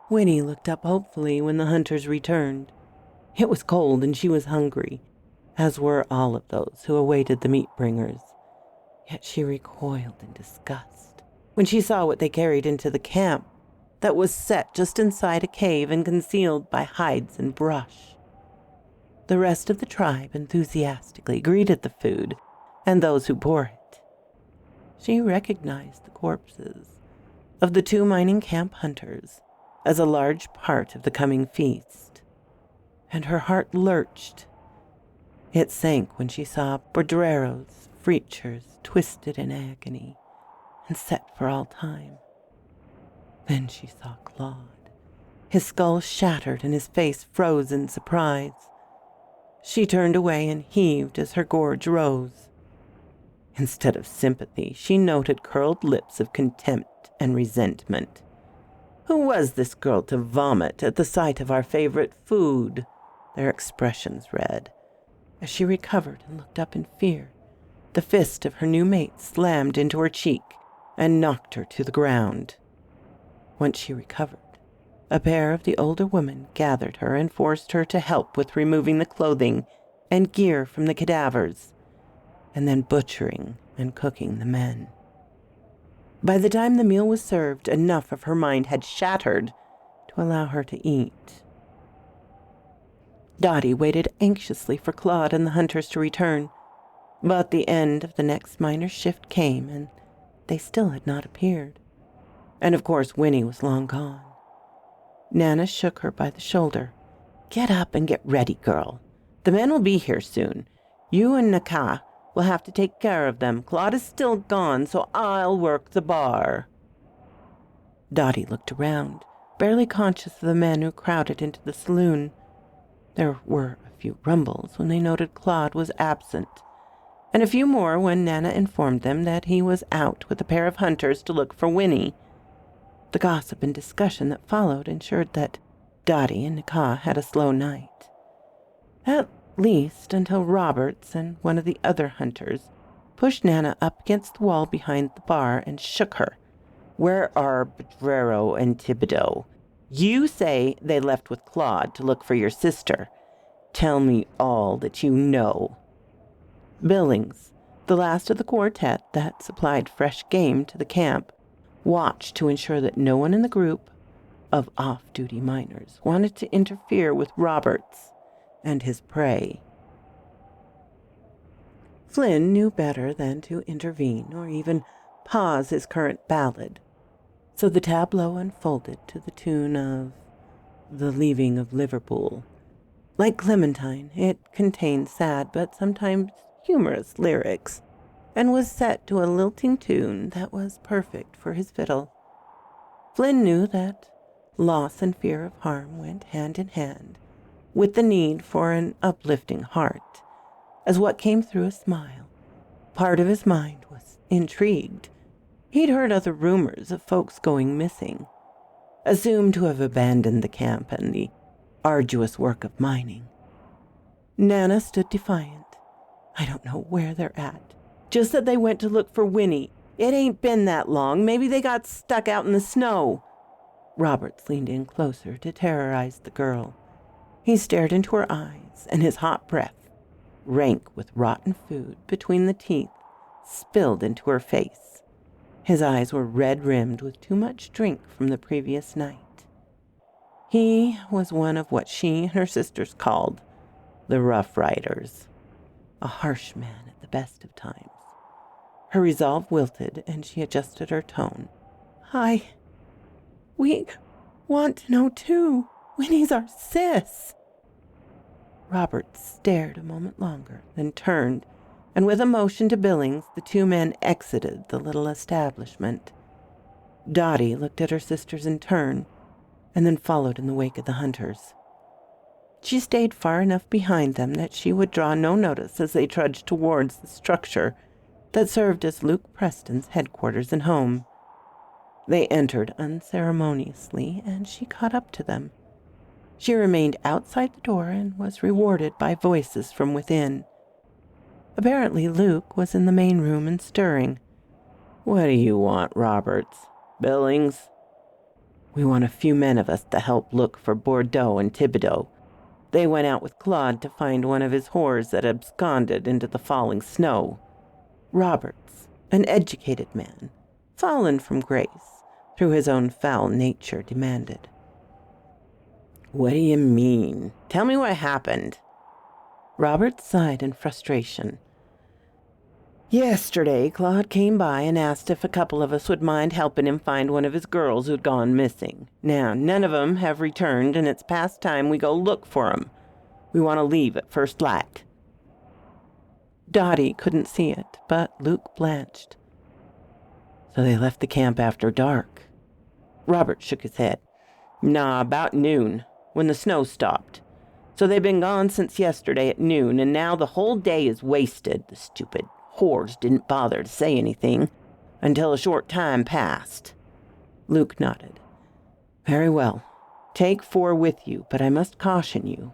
Winnie looked up hopefully when the hunters returned. It was cold and she was hungry, as were all of those who awaited the meat bringers. Yet she recoiled in disgust when she saw what they carried into the camp that was set just inside a cave and concealed by hides and brush. The rest of the tribe enthusiastically greeted the food and those who bore it. She recognized the corpses of the 2 mining camp hunters as a large part of the coming feast, and her heart lurched. It sank when she saw Pedrero's features twisted in agony and set for all time. Then she saw Claude, his skull shattered and his face froze in surprise. She turned away and heaved as her gorge rose. Instead of sympathy, she noted curled lips of contempt and resentment. Who was this girl to vomit at the sight of our favorite food? Their expressions read. As she recovered and looked up in fear, the fist of her new mate slammed into her cheek and knocked her to the ground. Once she recovered, a pair of the older women gathered her and forced her to help with removing the clothing and gear from the cadavers, and then butchering and cooking the men. By the time the meal was served, enough of her mind had shattered to allow her to eat. Dottie waited anxiously for Claude and the hunters to return, but the end of the next miner's shift came, and they still had not appeared. And of course Winnie was long gone. Nana shook her by the shoulder Get up and get ready, girl. The men will be here soon. You and Naka will have to take care of them. Claude is still gone, so I'll work the bar. Dottie looked around, barely conscious of the men who crowded into the saloon. There were a few rumbles when they noted Claude was absent, and a few more when Nana informed them that he was out with a pair of hunters to look for Winnie. The gossip and discussion that followed ensured that Dottie and Naka had a slow night. At least until Roberts and one of the other hunters pushed Nana up against the wall behind the bar and shook her. "Where are Bedrero and Thibodeau? You say they left with Claude to look for your sister. Tell me all that you know." Billings, the last of the quartet that supplied fresh game to the camp, watched to ensure that no one in the group of off-duty miners wanted to interfere with Roberts and his prey. Flynn knew better than to intervene or even pause his current ballad, so the tableau unfolded to the tune of The Leaving of Liverpool. Like Clementine, it contained sad but sometimes humorous lyrics, and was set to a lilting tune that was perfect for his fiddle. Flynn knew that loss and fear of harm went hand in hand with the need for an uplifting heart, as what came through a smile. Part of his mind was intrigued. He'd heard other rumors of folks going missing, assumed to have abandoned the camp and the arduous work of mining. Nana stood defiant. "I don't know where they're at. Just that they went to look for Winnie. It ain't been that long. Maybe they got stuck out in the snow." Roberts leaned in closer to terrorize the girl. He stared into her eyes, and his hot breath, rank with rotten food between the teeth, spilled into her face. His eyes were red-rimmed with too much drink from the previous night. He was one of what she and her sisters called the Rough Riders, a harsh man at the best of times. Her resolve wilted, and she adjusted her tone. We want to know, too. Winnie's our sis." Robert stared a moment longer, then turned, and with a motion to Billings, the two men exited the little establishment. Dottie looked at her sisters in turn, and then followed in the wake of the hunters. She stayed far enough behind them that she would draw no notice as they trudged towards the structure that served as Luke Preston's headquarters and home. They entered unceremoniously, and she caught up to them. She remained outside the door and was rewarded by voices from within. Apparently Luke was in the main room and stirring. "What do you want, Roberts? Billings?" "We want a few men of us to help look for Bordeaux and Thibodeau. They went out with Claude to find one of his whores that absconded into the falling snow." Roberts, an educated man, fallen from grace through his own foul nature, demanded. "What do you mean? Tell me what happened." Robert sighed in frustration. "Yesterday, Claude came by and asked if a couple of us would mind helping him find one of his girls who'd gone missing. Now, none of 'em have returned, and it's past time we go look for 'em. We want to leave at first light." Dottie couldn't see it, but Luke blanched. "So they left the camp after dark?" Robert shook his head. "Nah, about noon, when the snow stopped. So they've been gone since yesterday at noon, and now the whole day is wasted. The stupid whores didn't bother to say anything until a short time passed." Luke nodded. "Very well. Take 4 with you, but I must caution you."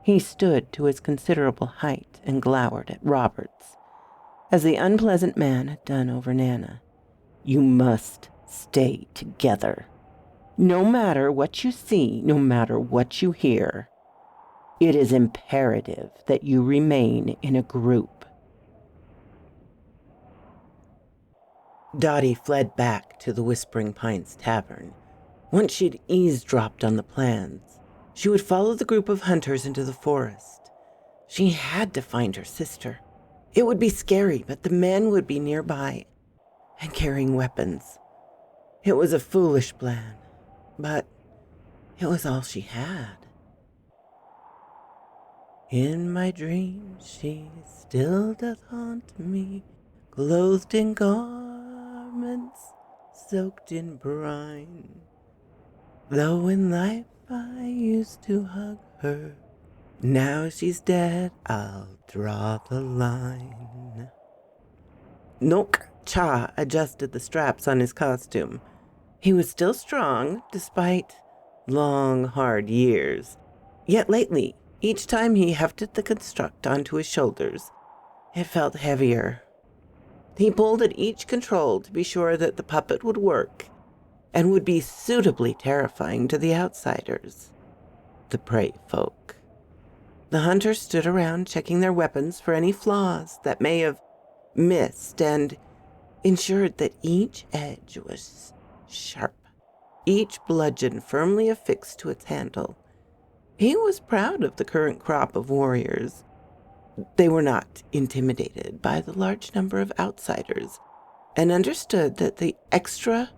He stood to his considerable height and glowered at Roberts, as the unpleasant man had done over Nana. "You must stay together. No matter what you see, no matter what you hear. It is imperative that you remain in a group." Dottie fled back to the Whispering Pines Tavern. Once she'd eavesdropped on the plans, she would follow the group of hunters into the forest. She had to find her sister. It would be scary, but the men would be nearby and carrying weapons. It was a foolish plan, but it was all she had. In my dreams she still doth haunt me, clothed in garments soaked in brine. Though in life I used to hug her, now she's dead, I'll draw the line. Nok Cha adjusted the straps on his costume. He was still strong, despite long, hard years. Yet lately, each time he hefted the construct onto his shoulders, it felt heavier. He pulled at each control to be sure that the puppet would work and would be suitably terrifying to the outsiders, the prey folk. The hunters stood around checking their weapons for any flaws that may have missed and ensured that each edge was sharp, each bludgeon firmly affixed to its handle. He was proud of the current crop of warriors. They were not intimidated by the large number of outsiders and understood that the extra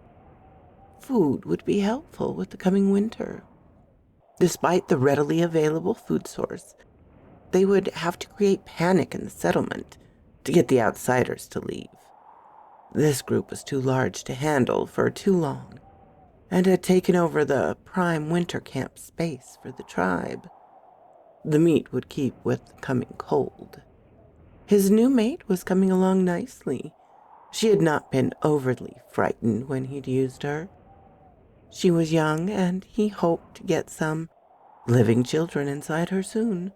food would be helpful with the coming winter. Despite the readily available food source, they would have to create panic in the settlement to get the outsiders to leave. This group was too large to handle for too long and had taken over the prime winter camp space for the tribe. The meat would keep with the coming cold. His new mate was coming along nicely. She had not been overly frightened when he'd used her. She was young, and he hoped to get some living children inside her soon.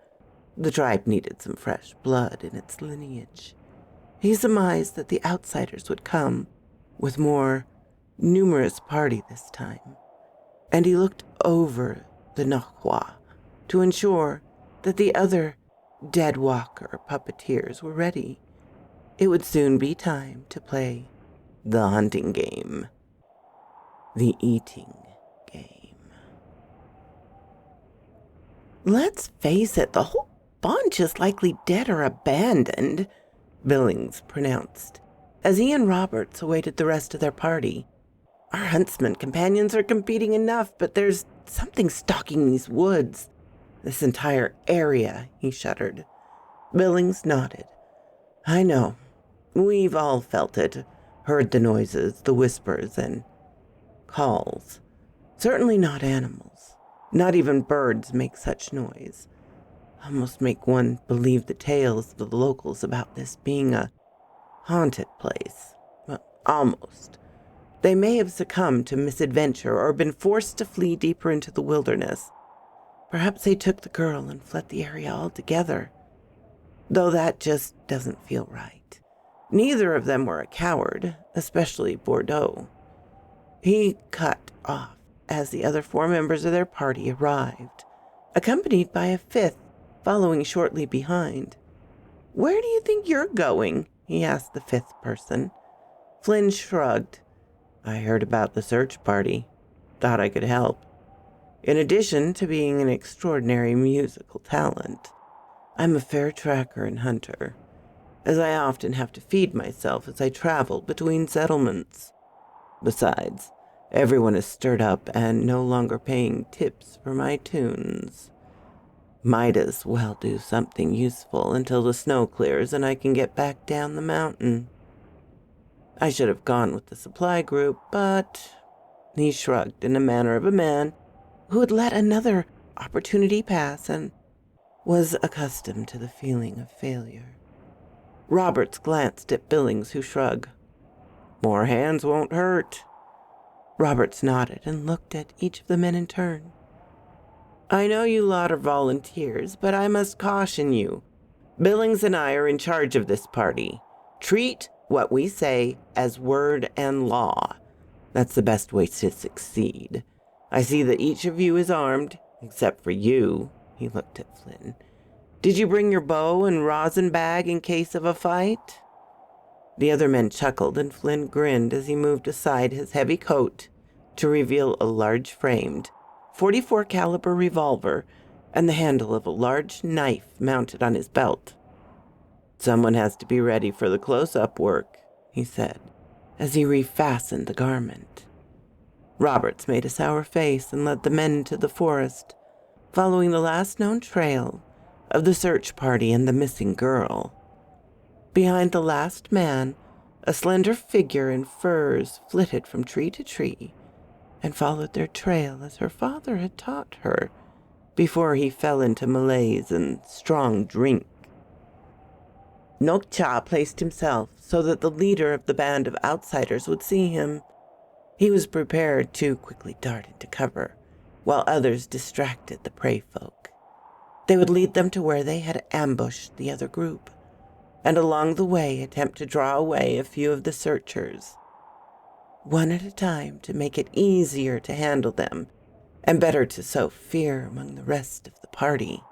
The tribe needed some fresh blood in its lineage. He surmised that the outsiders would come with more numerous party this time, and he looked over the Nahua to ensure that the other dead walker puppeteers were ready. It would soon be time to play the hunting game, the eating game. Let's face it, the whole bunch is likely dead or abandoned, Billings pronounced, as he and Roberts awaited the rest of their party. Our huntsman companions are competing enough, but there's something stalking these woods. This entire area, he shuddered. Billings nodded. I know. We've all felt it, heard the noises, the whispers, and calls. Certainly not animals. Not even birds make such noise. Almost make one believe the tales of the locals about this being a haunted place. Well, almost. They may have succumbed to misadventure or been forced to flee deeper into the wilderness. Perhaps they took the girl and fled the area altogether. Though that just doesn't feel right. Neither of them were a coward, especially Bordeaux. He cut off as the other 4 members of their party arrived, accompanied by a 5th following shortly behind. Where do you think you're going? He asked the 5th person. Flynn shrugged. I heard about the search party. Thought I could help. In addition to being an extraordinary musical talent, I'm a fair tracker and hunter, as I often have to feed myself as I travel between settlements. Besides, everyone is stirred up and no longer paying tips for my tunes. Might as well do something useful until the snow clears and I can get back down the mountain. I should have gone with the supply group, but he shrugged in the manner of a man who had let another opportunity pass and was accustomed to the feeling of failure. Roberts glanced at Billings, who shrugged. More hands won't hurt. Roberts nodded and looked at each of the men in turn. I know you lot are volunteers, but I must caution you. Billings and I are in charge of this party. Treat what we say as word and law. That's the best way to succeed. I see that each of you is armed, except for you. He looked at Flynn. Did you bring your bow and rosin bag in case of a fight? The other men chuckled, and Flynn grinned as he moved aside his heavy coat to reveal a large-framed .44 caliber revolver and the handle of a large knife mounted on his belt. Someone has to be ready for the close-up work, he said, as he refastened the garment. Roberts made a sour face and led the men into the forest, following the last known trail of the search party and the missing girl. Behind the last man, a slender figure in furs flitted from tree to tree and followed their trail as her father had taught her before he fell into malaise and strong drink. Nokcha placed himself so that the leader of the band of outsiders would see him. He was prepared to quickly dart into cover, while others distracted the prey folk. They would lead them to where they had ambushed the other group, and along the way attempt to draw away a few of the searchers, one at a time, to make it easier to handle them and better to sow fear among the rest of the party.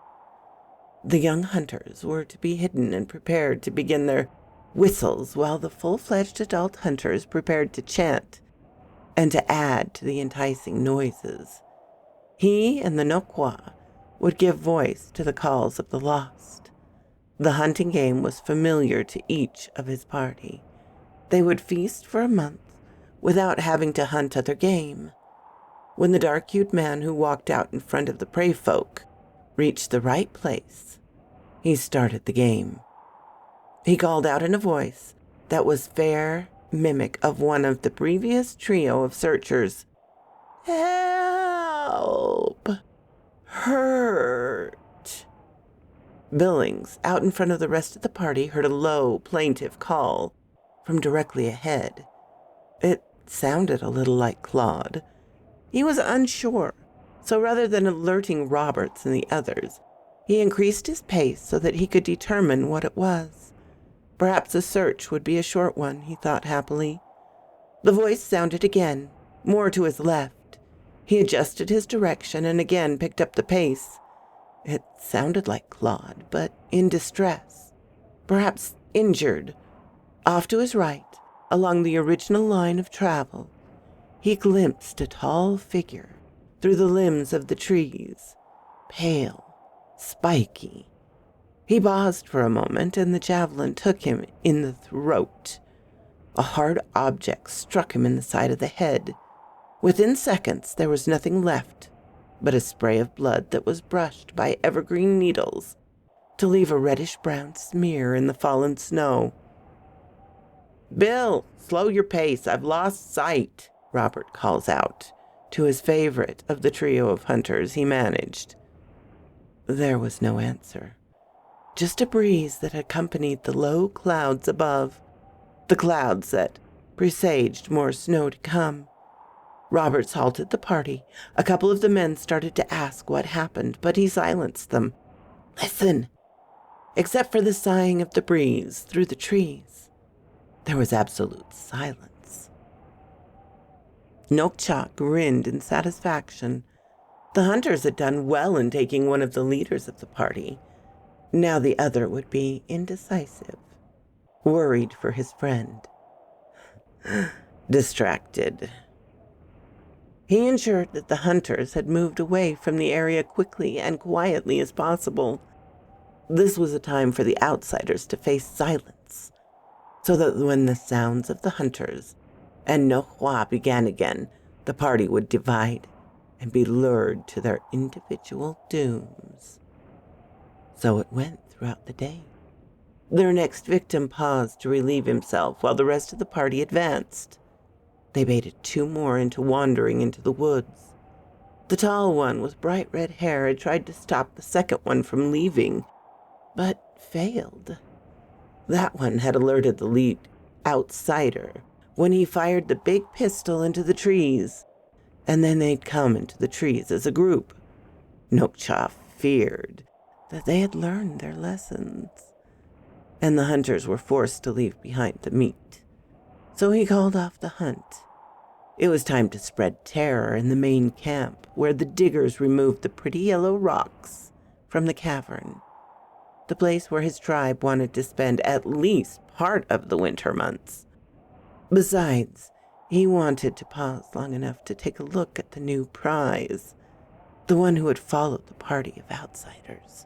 The young hunters were to be hidden and prepared to begin their whistles, while the full-fledged adult hunters prepared to chant and to add to the enticing noises. He and the Nokwa would give voice to the calls of the lost. The hunting game was familiar to each of his party. They would feast for a month without having to hunt other game. When the dark-hued man who walked out in front of the prey folk reached the right place, he started the game. He called out in a voice that was fair mimic of one of the previous trio of searchers. "Help! Hurt!" Billings, out in front of the rest of the party, heard a low, plaintive call from directly ahead. It sounded a little like Claude. He was unsure, so rather than alerting Roberts and the others, he increased his pace so that he could determine what it was. Perhaps the search would be a short one, he thought happily. The voice sounded again, more to his left. He adjusted his direction and again picked up the pace. It sounded like Claude, but in distress, perhaps injured. Off to his right, along the original line of travel, he glimpsed a tall figure through the limbs of the trees, pale, spiky. He paused for a moment, and the javelin took him in the throat. A hard object struck him in the side of the head. Within seconds, there was nothing left but a spray of blood that was brushed by evergreen needles to leave a reddish-brown smear in the fallen snow. "Bill, slow your pace. I've lost sight," Robert calls out to his favorite of the trio of hunters he managed. There was no answer, just a breeze that accompanied the low clouds above, the clouds that presaged more snow to come. Roberts halted the party. A couple of the men started to ask what happened, but he silenced them. "Listen!" Except for the sighing of the breeze through the trees, there was absolute silence. Nokcha grinned in satisfaction. The hunters had done well in taking one of the leaders of the party. Now the other would be indecisive, worried for his friend, distracted. He ensured that the hunters had moved away from the area quickly and quietly as possible. This was a time for the outsiders to face silence, so that when the sounds of the hunters and Nohua began again, the party would divide and be lured to their individual dooms. So it went throughout the day. Their next victim paused to relieve himself while the rest of the party advanced. They baited two more into wandering into the woods. The tall one with bright red hair had tried to stop the second one from leaving, but failed. That one had alerted the lead outsider when he fired the big pistol into the trees, and then they'd come into the trees as a group. Nokcha feared that they had learned their lessons, and the hunters were forced to leave behind the meat. So he called off the hunt. It was time to spread terror in the main camp, where the diggers removed the pretty yellow rocks from the cavern, the place where his tribe wanted to spend at least part of the winter months. Besides, he wanted to pause long enough to take a look at the new prize, the one who had followed the party of outsiders,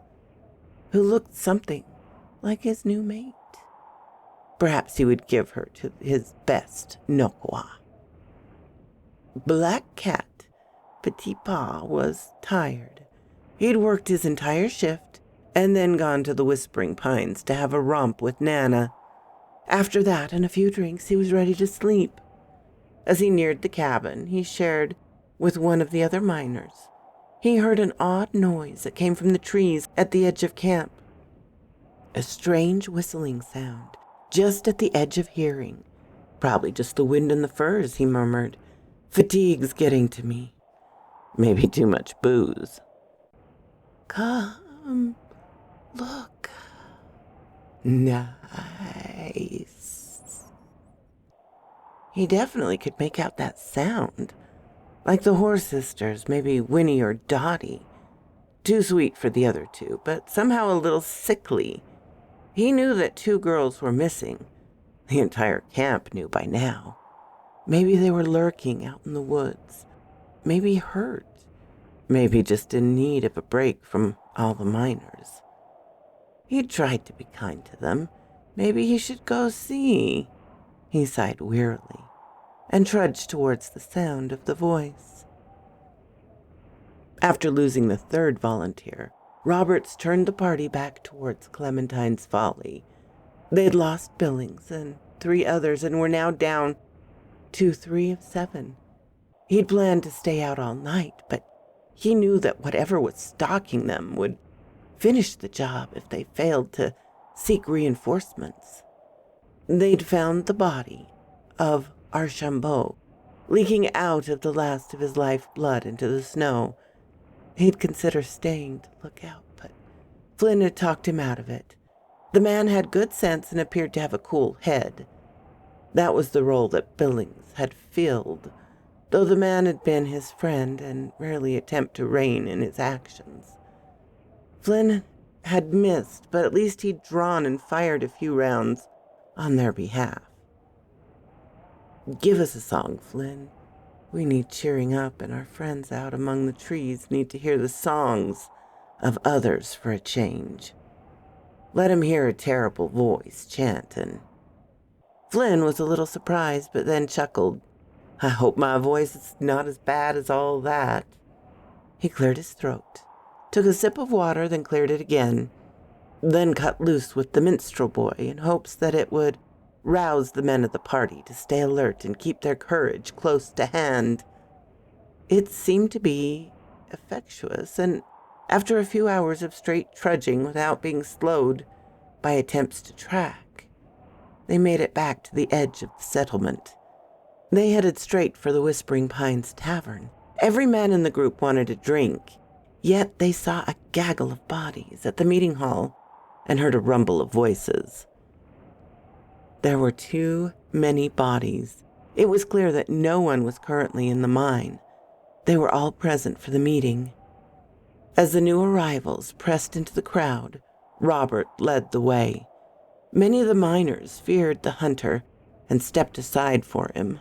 who looked something like his new mate. Perhaps he would give her to his best Nokwa. Black Cat Petit Pas was tired. He'd worked his entire shift and then gone to the Whispering Pines to have a romp with Nana. After that and a few drinks, he was ready to sleep. As he neared the cabin he shared with one of the other miners, he heard an odd noise that came from the trees at the edge of camp. A strange whistling sound, just at the edge of hearing. Probably just the wind in the firs, he murmured. Fatigue's getting to me. Maybe too much booze. Come, look. Nice. He definitely could make out that sound. Like the Horse Sisters, maybe Winnie or Dottie. Too sweet for the other two, but somehow a little sickly. He knew that 2 girls were missing. The entire camp knew by now. Maybe they were lurking out in the woods. Maybe hurt. Maybe just in need of a break from all the miners. He tried to be kind to them. Maybe he should go see. He sighed wearily and trudged towards the sound of the voice. After losing the 3rd volunteer, Roberts turned the party back towards Clementine's Folly. They'd lost Billings and 3 others and were now down to 3 of 7. He'd planned to stay out all night, but he knew that whatever was stalking them would finish the job if they failed to seek reinforcements. They'd found the body of Archambault leaking out of the last of his lifeblood into the snow. He'd consider staying to look out, but Flynn had talked him out of it. The man had good sense and appeared to have a cool head. That was the role that Billings had filled, though the man had been his friend and rarely attempted to rein in his actions. Flynn had missed, but at least he'd drawn and fired a few rounds on their behalf. Give us a song, Flynn. We need cheering up, and our friends out among the trees need to hear the songs of others for a change. Let 'em hear a terrible voice chanting. Flynn was a little surprised, but then chuckled. I hope my voice is not as bad as all that. He cleared his throat, took a sip of water, then cleared it again, then cut loose with the minstrel boy in hopes that it would rouse the men of the party to stay alert and keep their courage close to hand. It seemed to be effectuous, and after a few hours of straight trudging without being slowed by attempts to track, they made it back to the edge of the settlement. They headed straight for the Whispering Pines Tavern. Every man in the group wanted a drink, yet they saw a gaggle of bodies at the meeting hall and heard a rumble of voices. There were too many bodies. It was clear that no one was currently in the mine. They were all present for the meeting. As the new arrivals pressed into the crowd, Robert led the way. Many of the miners feared the hunter and stepped aside for him.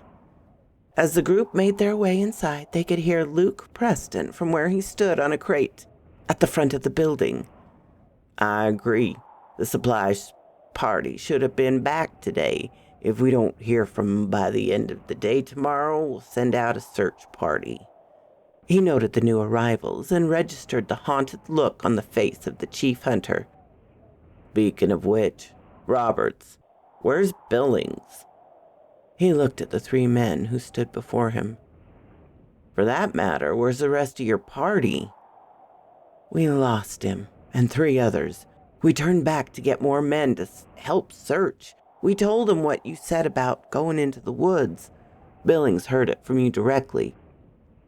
As the group made their way inside, they could hear Luke Preston from where he stood on a crate at the front of the building. I agree. The supplies party should have been back today. If we don't hear from them by the end of the day tomorrow, we'll send out a search party. He noted the new arrivals and registered the haunted look on the face of the chief hunter. Speaking of which, Roberts, where's Billings? He looked at the 3 men who stood before him. For that matter, where's the rest of your party? We lost him, and 3 others. We turned back to get more men to help search. We told him what you said about going into the woods. Billings heard it from you directly.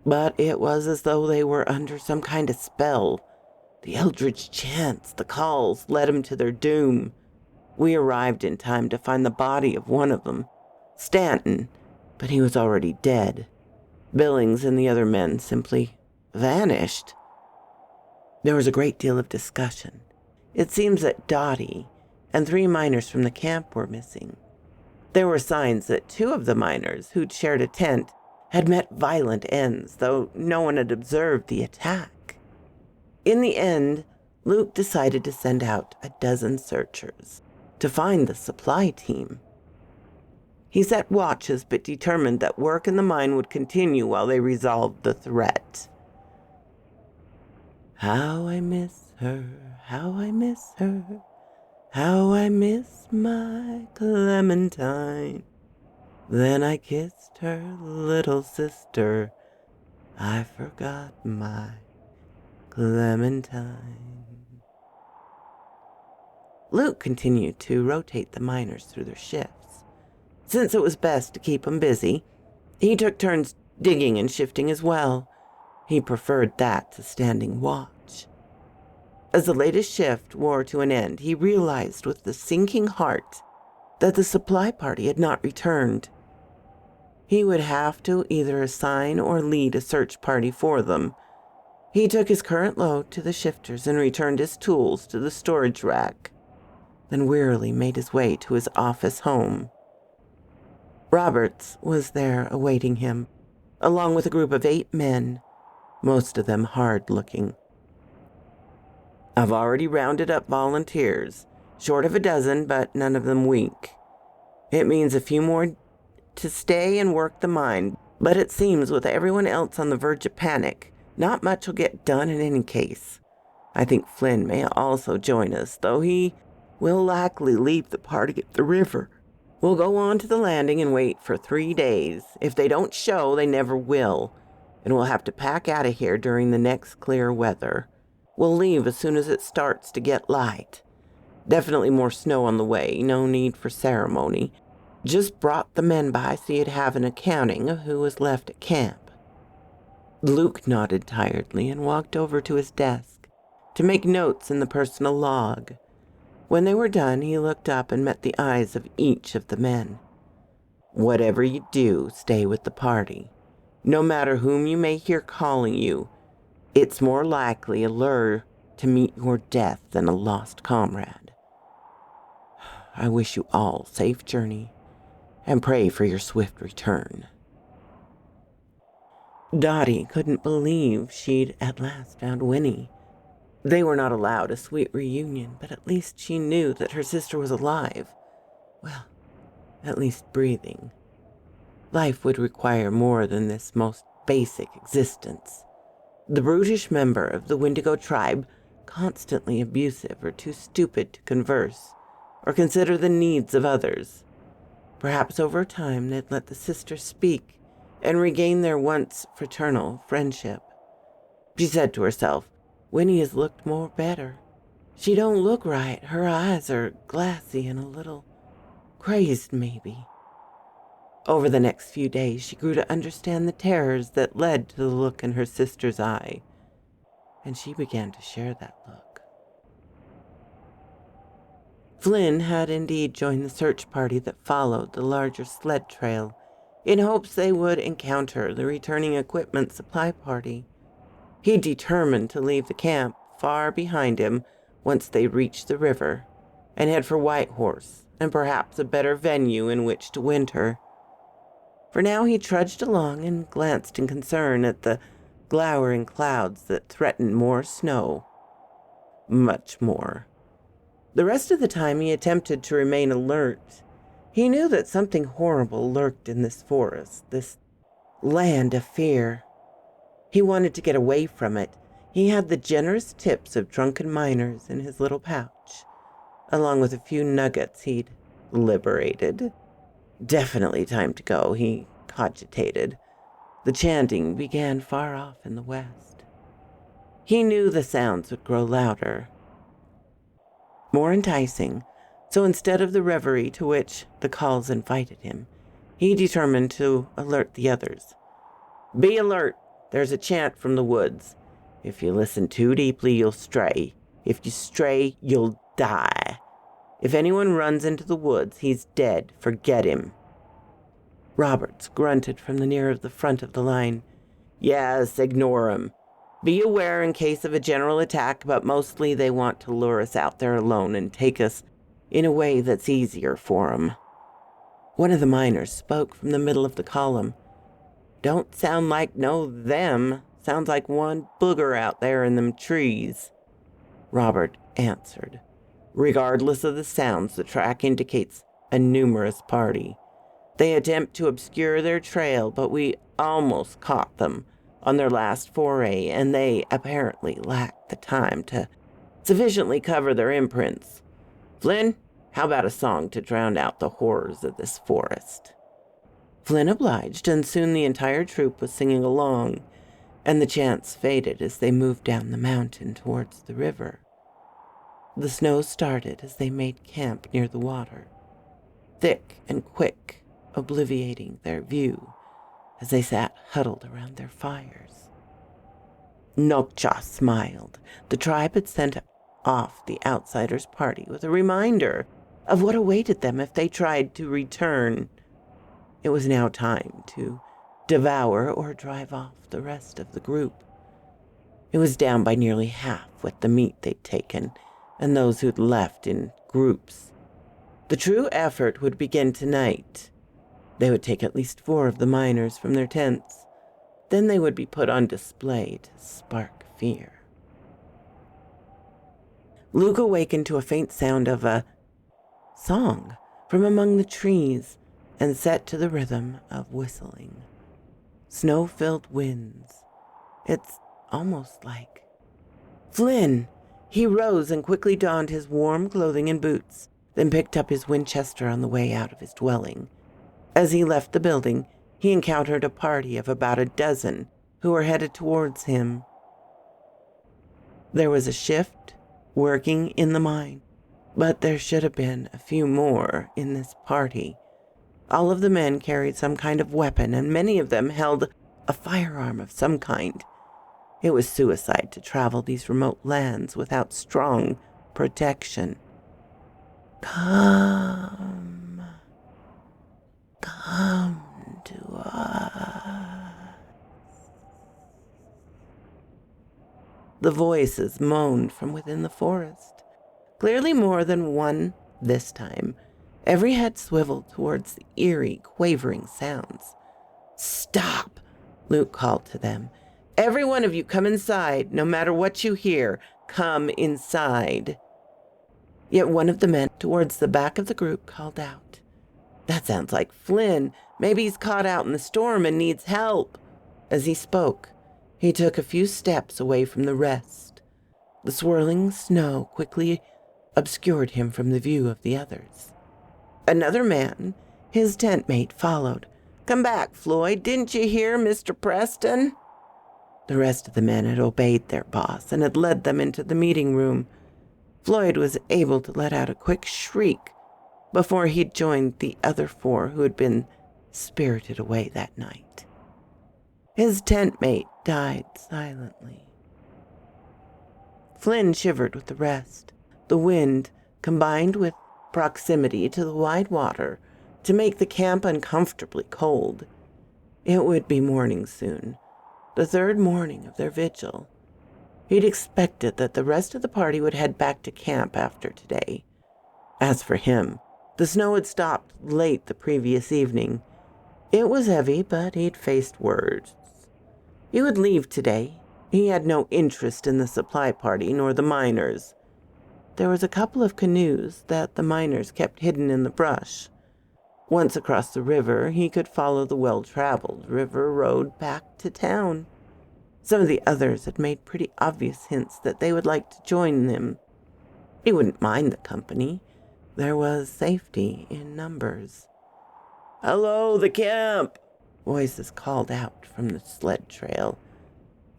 But it was as though they were under some kind of spell. The eldritch chants, the calls, led them to their doom. We arrived in time to find the body of one of them, Stanton, but he was already dead. Billings and the other men simply vanished. There was a great deal of discussion. It seems that Dottie and 3 miners from the camp were missing. There were signs that 2 of the miners who'd shared a tent had met violent ends, though no one had observed the attack. In the end, Luke decided to send out a dozen searchers to find the supply team. He set watches but determined that work in the mine would continue while they resolved the threat. How I miss her, how I miss her, how I miss my Clementine. Then I kissed her little sister, I forgot my Clementine. Luke continued to rotate the miners through their shifts. Since it was best to keep them busy, he took turns digging and shifting as well. He preferred that to standing watch. As the latest shift wore to an end, he realized with a sinking heart that the supply party had not returned. He would have to either assign or lead a search party for them. He took his current load to the shifters and returned his tools to the storage rack, then wearily made his way to his office home. Roberts was there awaiting him, along with a group of 8 men, most of them hard-looking. I've already rounded up volunteers, short of a dozen, but none of them weak. It means a few more to stay and work the mine, but it seems with everyone else on the verge of panic, not much will get done in any case. I think Flynn may also join us, though he will likely leave the party at the river. We'll go on to the landing and wait for 3 days. If they don't show, they never will, and we'll have to pack out of here during the next clear weather. We'll leave as soon as it starts to get light. Definitely more snow on the way, no need for ceremony. Just brought the men by so you'd have an accounting of who was left at camp. Luke nodded tiredly and walked over to his desk to make notes in the personal log. When they were done, he looked up and met the eyes of each of the men. Whatever you do, stay with the party. No matter whom you may hear calling you, it's more likely a lure to meet your death than a lost comrade. I wish you all safe journey and pray for your swift return. Dottie couldn't believe she'd at last found Winnie. They were not allowed a sweet reunion, but at least she knew that her sister was alive. Well, at least breathing. Life would require more than this most basic existence. The brutish member of the Wendigo tribe, constantly abusive or too stupid to converse or consider the needs of others. Perhaps over time they'd let the sisters speak and regain their once fraternal friendship. She said to herself, Winnie has looked more better. She don't look right. Her eyes are glassy and a little crazed, maybe. Over the next few days, she grew to understand the terrors that led to the look in her sister's eye, and she began to share that look. Flynn had indeed joined the search party that followed the larger sled trail, in hopes they would encounter the returning equipment supply party. He determined to leave the camp far behind him once they reached the river, and head for Whitehorse, and perhaps a better venue in which to winter. For now he trudged along and glanced in concern at the glowering clouds that threatened more snow. Much more. The rest of the time he attempted to remain alert. He knew that something horrible lurked in this forest, this land of fear. He wanted to get away from it. He had the generous tips of drunken miners in his little pouch, along with a few nuggets he'd liberated. Definitely time to go, he cogitated. The chanting began far off in the west. He knew the sounds would grow louder, more enticing, so instead of the reverie to which the calls invited him, he determined to alert the others. Be alert! There's a chant from the woods. If you listen too deeply, you'll stray. If you stray, you'll die. If anyone runs into the woods, he's dead. Forget him. Roberts grunted from the near of the front of the line. Yes, ignore him. Be aware in case of a general attack, but mostly they want to lure us out there alone and take us in a way that's easier for 'em. One of the miners spoke from the middle of the column. Don't sound like no them. Sounds like one booger out there in them trees. Robert answered. Regardless of the sounds, the track indicates a numerous party. They attempt to obscure their trail, but we almost caught them on their last foray, and they apparently lacked the time to sufficiently cover their imprints. Flynn, how about a song to drown out the horrors of this forest?" Flynn obliged, and soon the entire troop was singing along, and the chants faded as they moved down the mountain towards the river. The snow started as they made camp near the water, thick and quick, obliviating their view as they sat huddled around their fires. Nokcha smiled. The tribe had sent off the outsiders' party with a reminder of what awaited them if they tried to return. It was now time to devour or drive off the rest of the group. It was down by nearly half with the meat they'd taken and those who'd left in groups. The true effort would begin tonight. They would take at least 4 of the miners from their tents. Then they would be put on display to spark fear. Luke awakened to a faint sound of a song from among the trees and set to the rhythm of whistling. Snow-filled winds. It's almost like Flynn. He rose and quickly donned his warm clothing and boots, then picked up his Winchester on the way out of his dwelling. As he left the building, he encountered a party of about a dozen who were headed towards him. There was a shift working in the mine, but there should have been a few more in this party. All of the men carried some kind of weapon, and many of them held a firearm of some kind. It was suicide to travel these remote lands without strong protection. Come to us. The voices moaned from within the forest, clearly more than one this time. Every head swiveled towards the eerie, quavering sounds. "Stop!" Luke called to them. "Every one of you come inside. No matter what you hear, come inside." Yet one of the men towards the back of the group called out, "That sounds like Flynn. Maybe he's caught out in the storm and needs help." As he spoke, he took a few steps away from the rest. The swirling snow quickly obscured him from the view of the others. Another man, his tent mate, followed. "Come back, Floyd. Didn't you hear Mr. Preston?" The rest of the men had obeyed their boss and had led them into the meeting room. Floyd was able to let out a quick shriek before he'd joined the other 4 who had been spirited away that night. His tent mate died silently. Flynn shivered with the rest. The wind, combined with proximity to the wide water, to make the camp uncomfortably cold. It would be morning soon, the 3rd morning of their vigil. He'd expected that the rest of the party would head back to camp after today. As for him, the snow had stopped late the previous evening. It was heavy, but he'd faced worse. He would leave today. He had no interest in the supply party nor the miners. There was a couple of canoes that the miners kept hidden in the brush. Once across the river, he could follow the well-traveled river road back to town. Some of the others had made pretty obvious hints that they would like to join them. He wouldn't mind the company. There was safety in numbers. "Hello, the camp!" voices called out from the sled trail.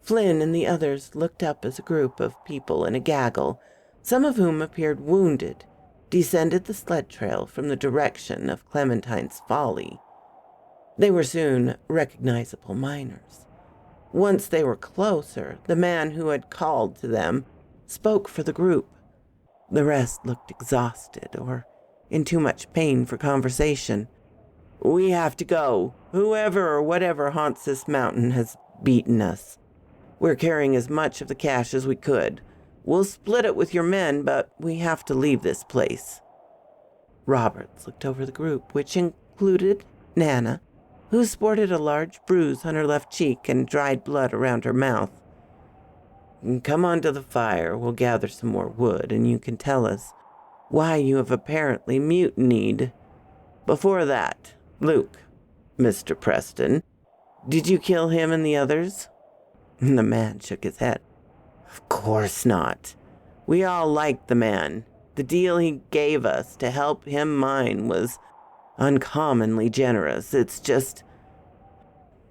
Flynn and the others looked up as a group of people in a gaggle, some of whom appeared wounded, descended the sled trail from the direction of Clementine's Folly. They were soon recognizable miners. Once they were closer, the man who had called to them spoke for the group. The rest looked exhausted or in too much pain for conversation. "We have to go. Whoever or whatever haunts this mountain has beaten us. We're carrying as much of the cash as we could. We'll split it with your men, but we have to leave this place." Roberts looked over the group, which included Nana, who sported a large bruise on her left cheek and dried blood around her mouth. "Come on to the fire. We'll gather some more wood, and you can tell us why you have apparently mutinied. Before that, Luke, Mr. Preston, did you kill him and the others?" The man shook his head. "Of course not. We all liked the man. The deal he gave us to help him mine was uncommonly generous. It's just,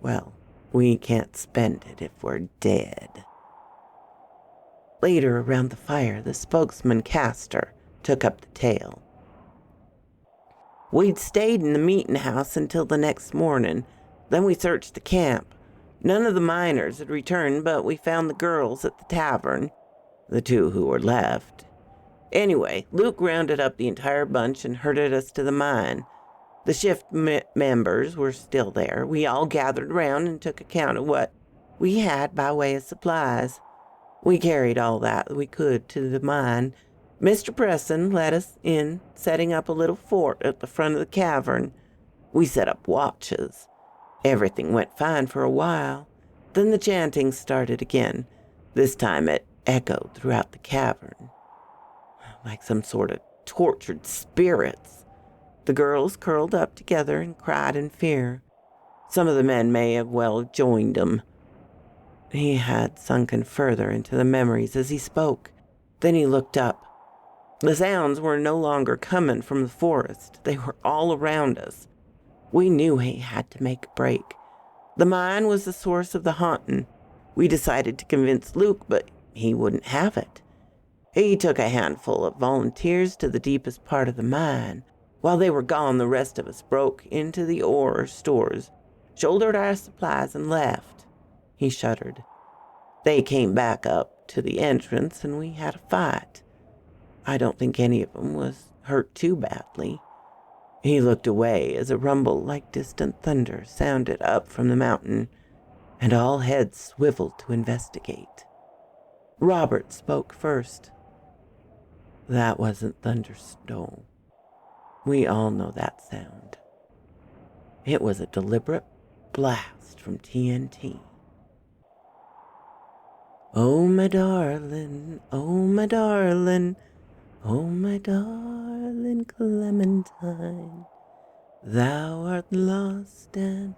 well, we can't spend it if we're dead. Later, around the fire, the spokesman, Castor, took up the tale. We'd stayed in the meeting house until the next morning. Then we searched the camp. None of the miners had returned, but we found the girls at the tavern, the two who were left. Anyway, Luke rounded up the entire bunch and herded us to the mine. The shift members were still there. We all gathered around and took account of what we had by way of supplies. We carried all that we could to the mine. Mr. Preston let us in, setting up a little fort at the front of the cavern. We set up watches. Everything went fine for a while. Then the chanting started again. This time it echoed throughout the cavern, like some sort of tortured spirits. The girls curled up together and cried in fear. Some of the men may have well joined them. He had sunken further into the memories as he spoke. Then he looked up. The sounds were no longer coming from the forest. They were all around us. We knew he had to make a break. The mine was the source of the haunting. We decided to convince Luke, but he wouldn't have it. He took a handful of volunteers to the deepest part of the mine. While they were gone, the rest of us broke into the ore stores, shouldered our supplies, and left. He shuddered. They came back up to the entrance, and we had a fight. I don't think any of them was hurt too badly. He looked away as a rumble like distant thunder sounded up from the mountain, and all heads swiveled to investigate. Robert spoke first. That wasn't thunderstone. We all know that sound. It was a deliberate blast from TNT. Oh, my darling, oh, my darling, oh, my darling Clementine, thou art lost and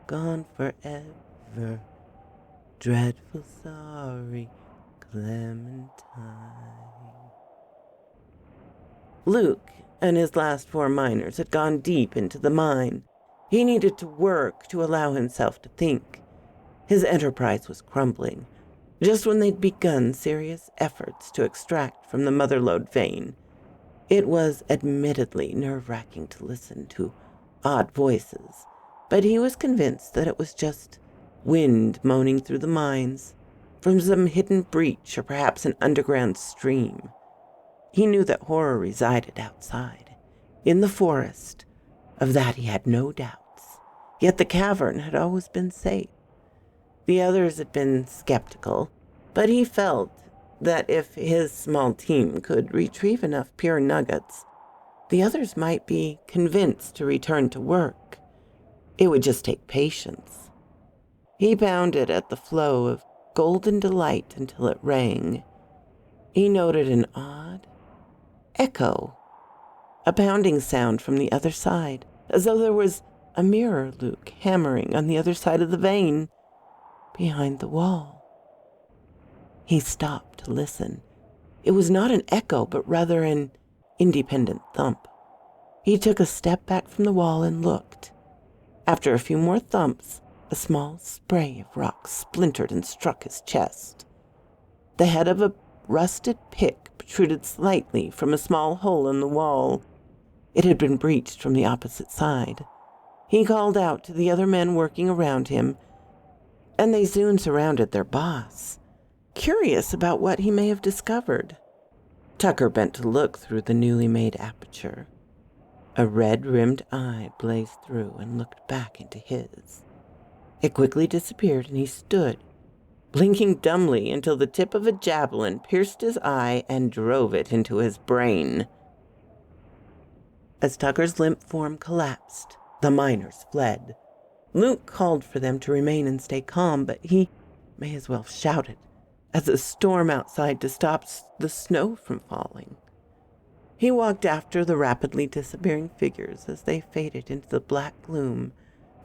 gone forever, dreadful sorry Clementine. Luke and his last 4 miners had gone deep into the mine. He needed to work to allow himself to think. His enterprise was crumbling. Just when they'd begun serious efforts to extract from the motherlode vein, it was admittedly nerve-wracking to listen to odd voices, but he was convinced that it was just wind moaning through the mines, from some hidden breach or perhaps an underground stream. He knew that horror resided outside, in the forest. Of that he had no doubts, yet the cavern had always been safe. The others had been skeptical, but he felt that if his small team could retrieve enough pure nuggets, the others might be convinced to return to work. It would just take patience. He pounded at the flow of golden delight until it rang. He noted an odd echo, a pounding sound from the other side, as though there was a mirror Luke hammering on the other side of the vein, behind the wall. He stopped to listen. It was not an echo, but rather an independent thump. He took a step back from the wall and looked. After a few more thumps, a small spray of rock splintered and struck his chest. The head of a rusted pick protruded slightly from a small hole in the wall. It had been breached from the opposite side. He called out to the other men working around him, and they soon surrounded their boss, curious about what he may have discovered. Tucker bent to look through the newly made aperture. A red-rimmed eye blazed through and looked back into his. It quickly disappeared, and he stood, blinking dumbly until the tip of a javelin pierced his eye and drove it into his brain. As Tucker's limp form collapsed, the miners fled. Luke called for them to remain and stay calm, but he may as well shouted as a storm outside to stop the snow from falling. He walked after the rapidly disappearing figures as they faded into the black gloom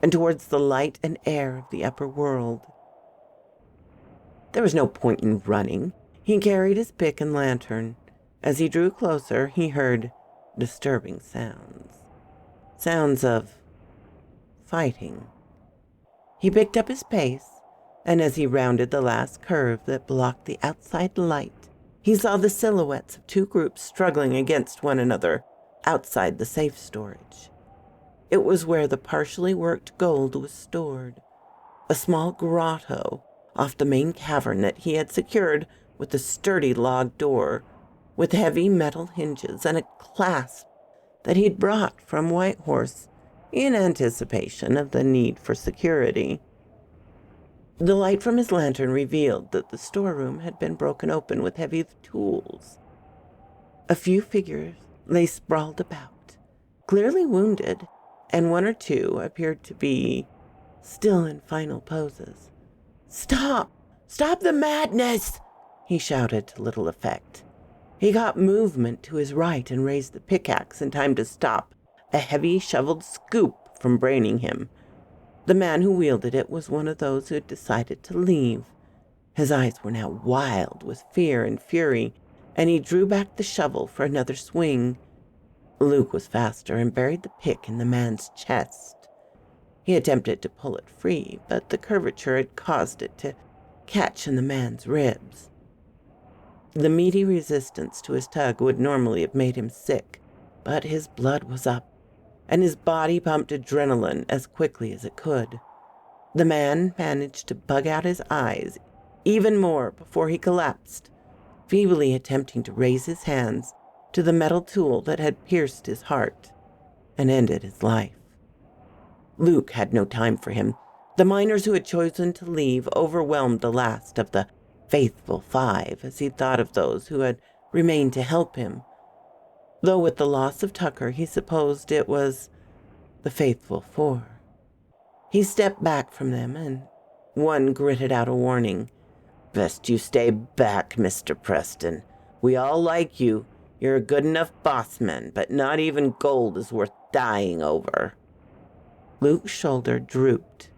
and towards the light and air of the upper world. There was no point in running. He carried his pick and lantern. As he drew closer, he heard disturbing sounds. Sounds of fighting. He picked up his pace, and as he rounded the last curve that blocked the outside light, he saw the silhouettes of two groups struggling against one another outside the safe storage. It was where the partially worked gold was stored, a small grotto off the main cavern that he had secured with a sturdy log door with heavy metal hinges and a clasp that he'd brought from Whitehorse in anticipation of the need for security. The light from his lantern revealed that the storeroom had been broken open with heavy tools. A few figures lay sprawled about, clearly wounded, and one or two appeared to be still in final poses. "Stop! Stop the madness!" he shouted to little effect. He got movement to his right and raised the pickaxe in time to stop a heavy shoveled scoop from braining him. The man who wielded it was one of those who had decided to leave. His eyes were now wild with fear and fury, and he drew back the shovel for another swing. Luke was faster and buried the pick in the man's chest. He attempted to pull it free, but the curvature had caused it to catch in the man's ribs. The meaty resistance to his tug would normally have made him sick, but his blood was up, and his body pumped adrenaline as quickly as it could. The man managed to bug out his eyes even more before he collapsed, feebly attempting to raise his hands to the metal tool that had pierced his heart and ended his life. Luke had no time for him. The miners who had chosen to leave overwhelmed the last of the faithful five as he thought of those who had remained to help him, though with the loss of Tucker he supposed it was the faithful four. He stepped back from them, and one gritted out a warning. "Best you stay back, Mr. Preston. We all like you. You're a good enough bossman, but not even gold is worth dying over." Luke's shoulder drooped,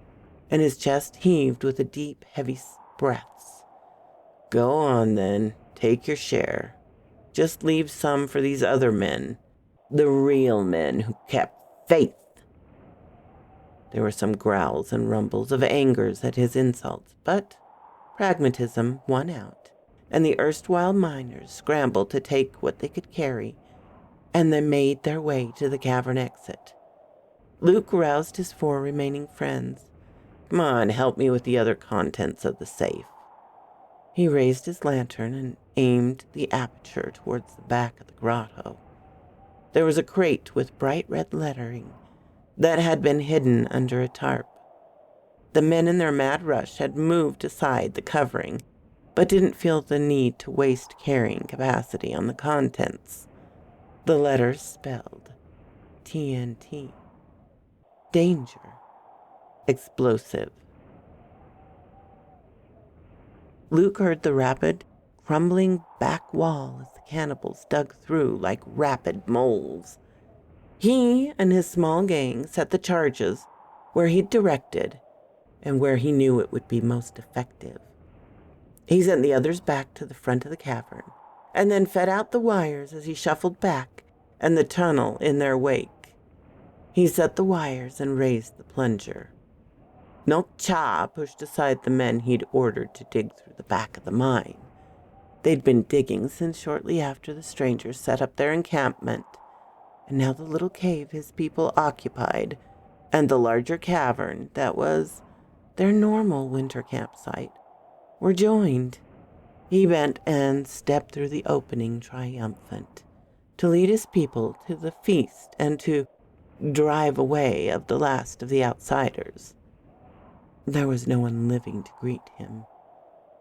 and his chest heaved with a deep, heavy breaths. "Go on, then. Take your share. Just leave some for these other men, the real men who kept faith." There were some growls and rumbles of angers at his insults, but pragmatism won out, and the erstwhile miners scrambled to take what they could carry, and they made their way to the cavern exit. Luke roused his four remaining friends. "Come on, help me with the other contents of the safe." He raised his lantern and aimed the aperture towards the back of the grotto. There was a crate with bright red lettering that had been hidden under a tarp. The men in their mad rush had moved aside the covering, but didn't feel the need to waste carrying capacity on the contents. The letters spelled TNT. Danger. Explosive. Luke heard the rapid, crumbling back wall as the cannibals dug through like rapid moles. He and his small gang set the charges where he'd directed and where he knew it would be most effective. He sent the others back to the front of the cavern and then fed out the wires as he shuffled back and the tunnel in their wake. He set the wires and raised the plunger. Nok Cha pushed aside the men he'd ordered to dig through the back of the mine. They'd been digging since shortly after the strangers set up their encampment, and now the little cave his people occupied and the larger cavern that was their normal winter campsite were joined. He bent and stepped through the opening triumphant, to lead his people to the feast and to drive away of the last of the outsiders. There was no one living to greet him,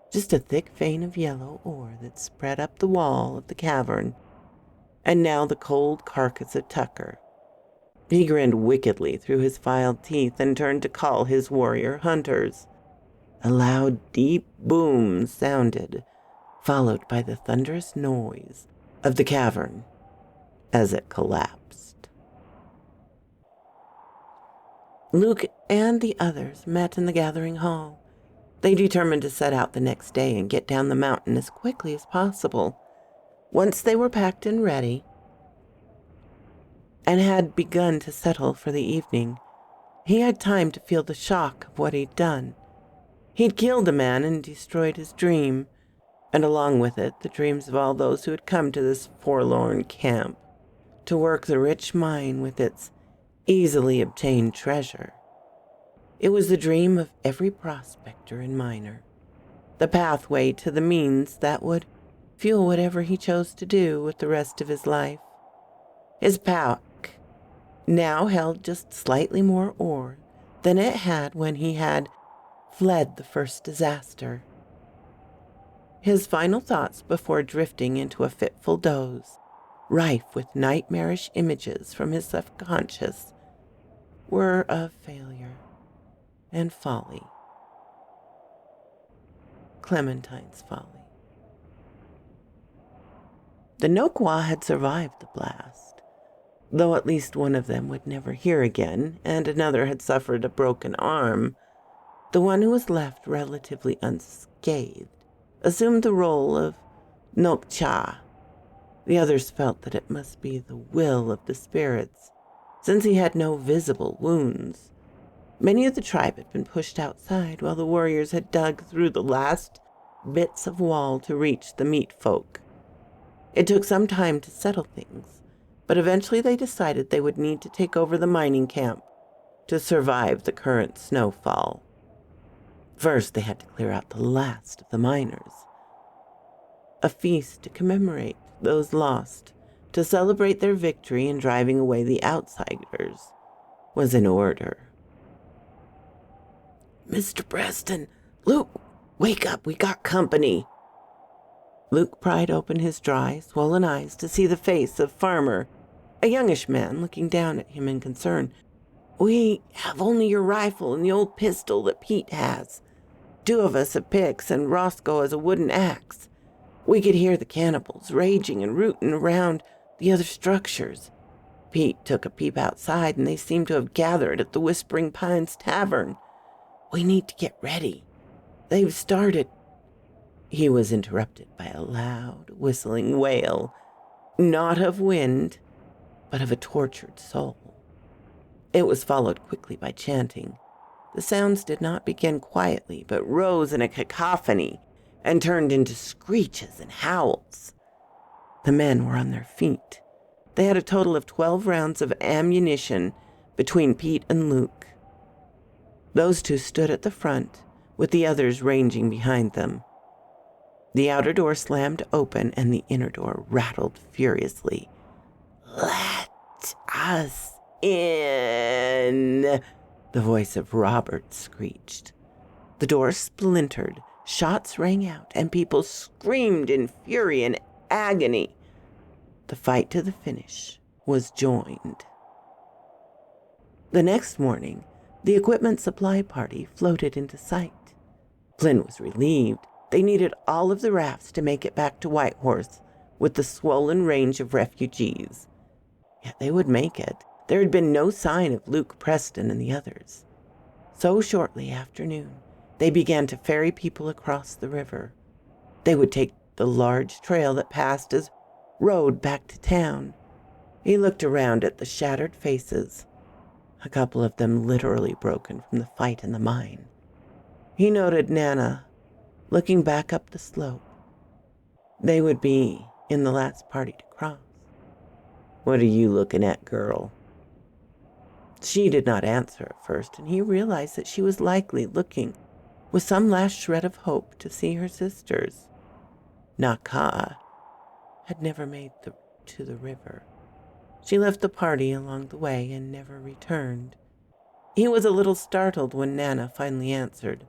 just a thick vein of yellow ore that spread up the wall of the cavern, and now the cold carcass of Tucker. He grinned wickedly through his filed teeth and turned to call his warrior hunters. A loud, deep boom sounded, followed by the thunderous noise of the cavern as it collapsed. Luke and the others met in the gathering hall. They determined to set out the next day and get down the mountain as quickly as possible. Once they were packed and ready and had begun to settle for the evening, he had time to feel the shock of what he'd done. He'd killed a man and destroyed his dream, and along with it, the dreams of all those who had come to this forlorn camp to work the rich mine with its easily obtained treasure. It was the dream of every prospector and miner, the pathway to the means that would fuel whatever he chose to do with the rest of his life. His pack now held just slightly more ore than it had when he had fled the first disaster. His final thoughts before drifting into a fitful doze, rife with nightmarish images from his subconscious, were of failure and folly. Clementine's folly. The Noqua had survived the blast, though at least one of them would never hear again, and another had suffered a broken arm. The one who was left relatively unscathed assumed the role of Nokcha. The others felt that it must be the will of the spirits, since he had no visible wounds. Many of the tribe had been pushed outside while the warriors had dug through the last bits of wall to reach the meat folk. It took some time to settle things, but eventually they decided they would need to take over the mining camp to survive the current snowfall. First, they had to clear out the last of the miners. A feast to commemorate those lost, to celebrate their victory in driving away the outsiders, was in order. "Mr. Preston, Luke, wake up, we got company." Luke pried open his dry, swollen eyes to see the face of Farmer, a youngish man looking down at him in concern. "We have only your rifle and the old pistol that Pete has. 2 of us have picks and Roscoe has a wooden axe. We could hear the cannibals raging and rooting around the other structures. Pete took a peep outside and they seem to have gathered at the Whispering Pines Tavern. We need to get ready. They've started." He was interrupted by a loud, whistling wail, not of wind, but of a tortured soul. It was followed quickly by chanting. The sounds did not begin quietly, but rose in a cacophony and turned into screeches and howls. The men were on their feet. They had a total of 12 rounds of ammunition between Pete and Luke. Those 2 stood at the front, with the others ranging behind them. The outer door slammed open and the inner door rattled furiously. "Let us in," the voice of Robert screeched. The door splintered, shots rang out, and people screamed in fury and agony. The fight to the finish was joined. The next morning, the equipment supply party floated into sight. Flynn was relieved. They needed all of the rafts to make it back to Whitehorse with the swollen range of refugees. Yet they would make it. There had been no sign of Luke Preston and the others. So shortly after noon, they began to ferry people across the river. They would take the large trail that passed as road back to town. He looked around at the shattered faces, a couple of them literally broken from the fight in the mine. He noted Nana looking back up the slope. They would be in the last party to cross. "What are you looking at, girl?" She did not answer at first, and he realized that she was likely looking with some last shred of hope to see her sisters. Naka had never made it to the river. She left the party along the way and never returned. He was a little startled when Nana finally answered.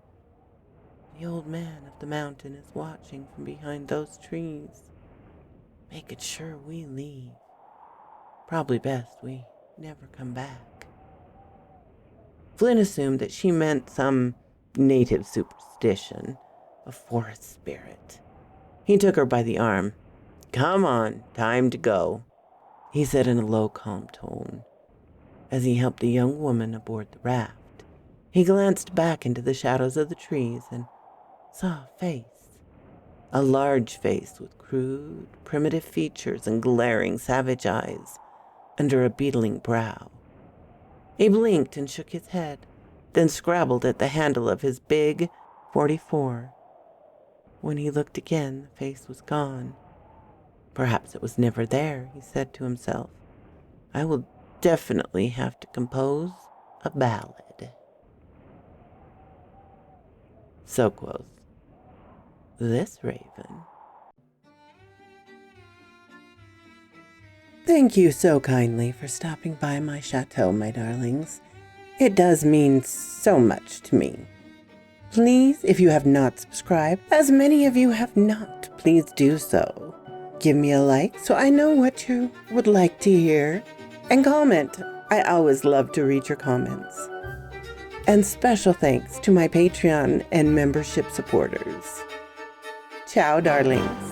"The old man of the mountain is watching from behind those trees, making sure we leave. Probably best we never come back." Flynn assumed that she meant some native superstition, a forest spirit. He took her by the arm. "Come on, time to go," he said in a low, calm tone. As he helped the young woman aboard the raft, he glanced back into the shadows of the trees and saw a face. A large face with crude, primitive features and glaring, savage eyes under a beetling brow. He blinked and shook his head, then scrabbled at the handle of his big .44. When he looked again, the face was gone. Perhaps it was never there, he said to himself. I will definitely have to compose a ballad. So quoth this raven. Thank you so kindly for stopping by my chateau, my darlings. It does mean so much to me. Please, if you have not subscribed, as many of you have not, please do so. Give me a like so I know what you would like to hear. And comment. I always love to read your comments. And special thanks to my Patreon and membership supporters. Ciao, darlings.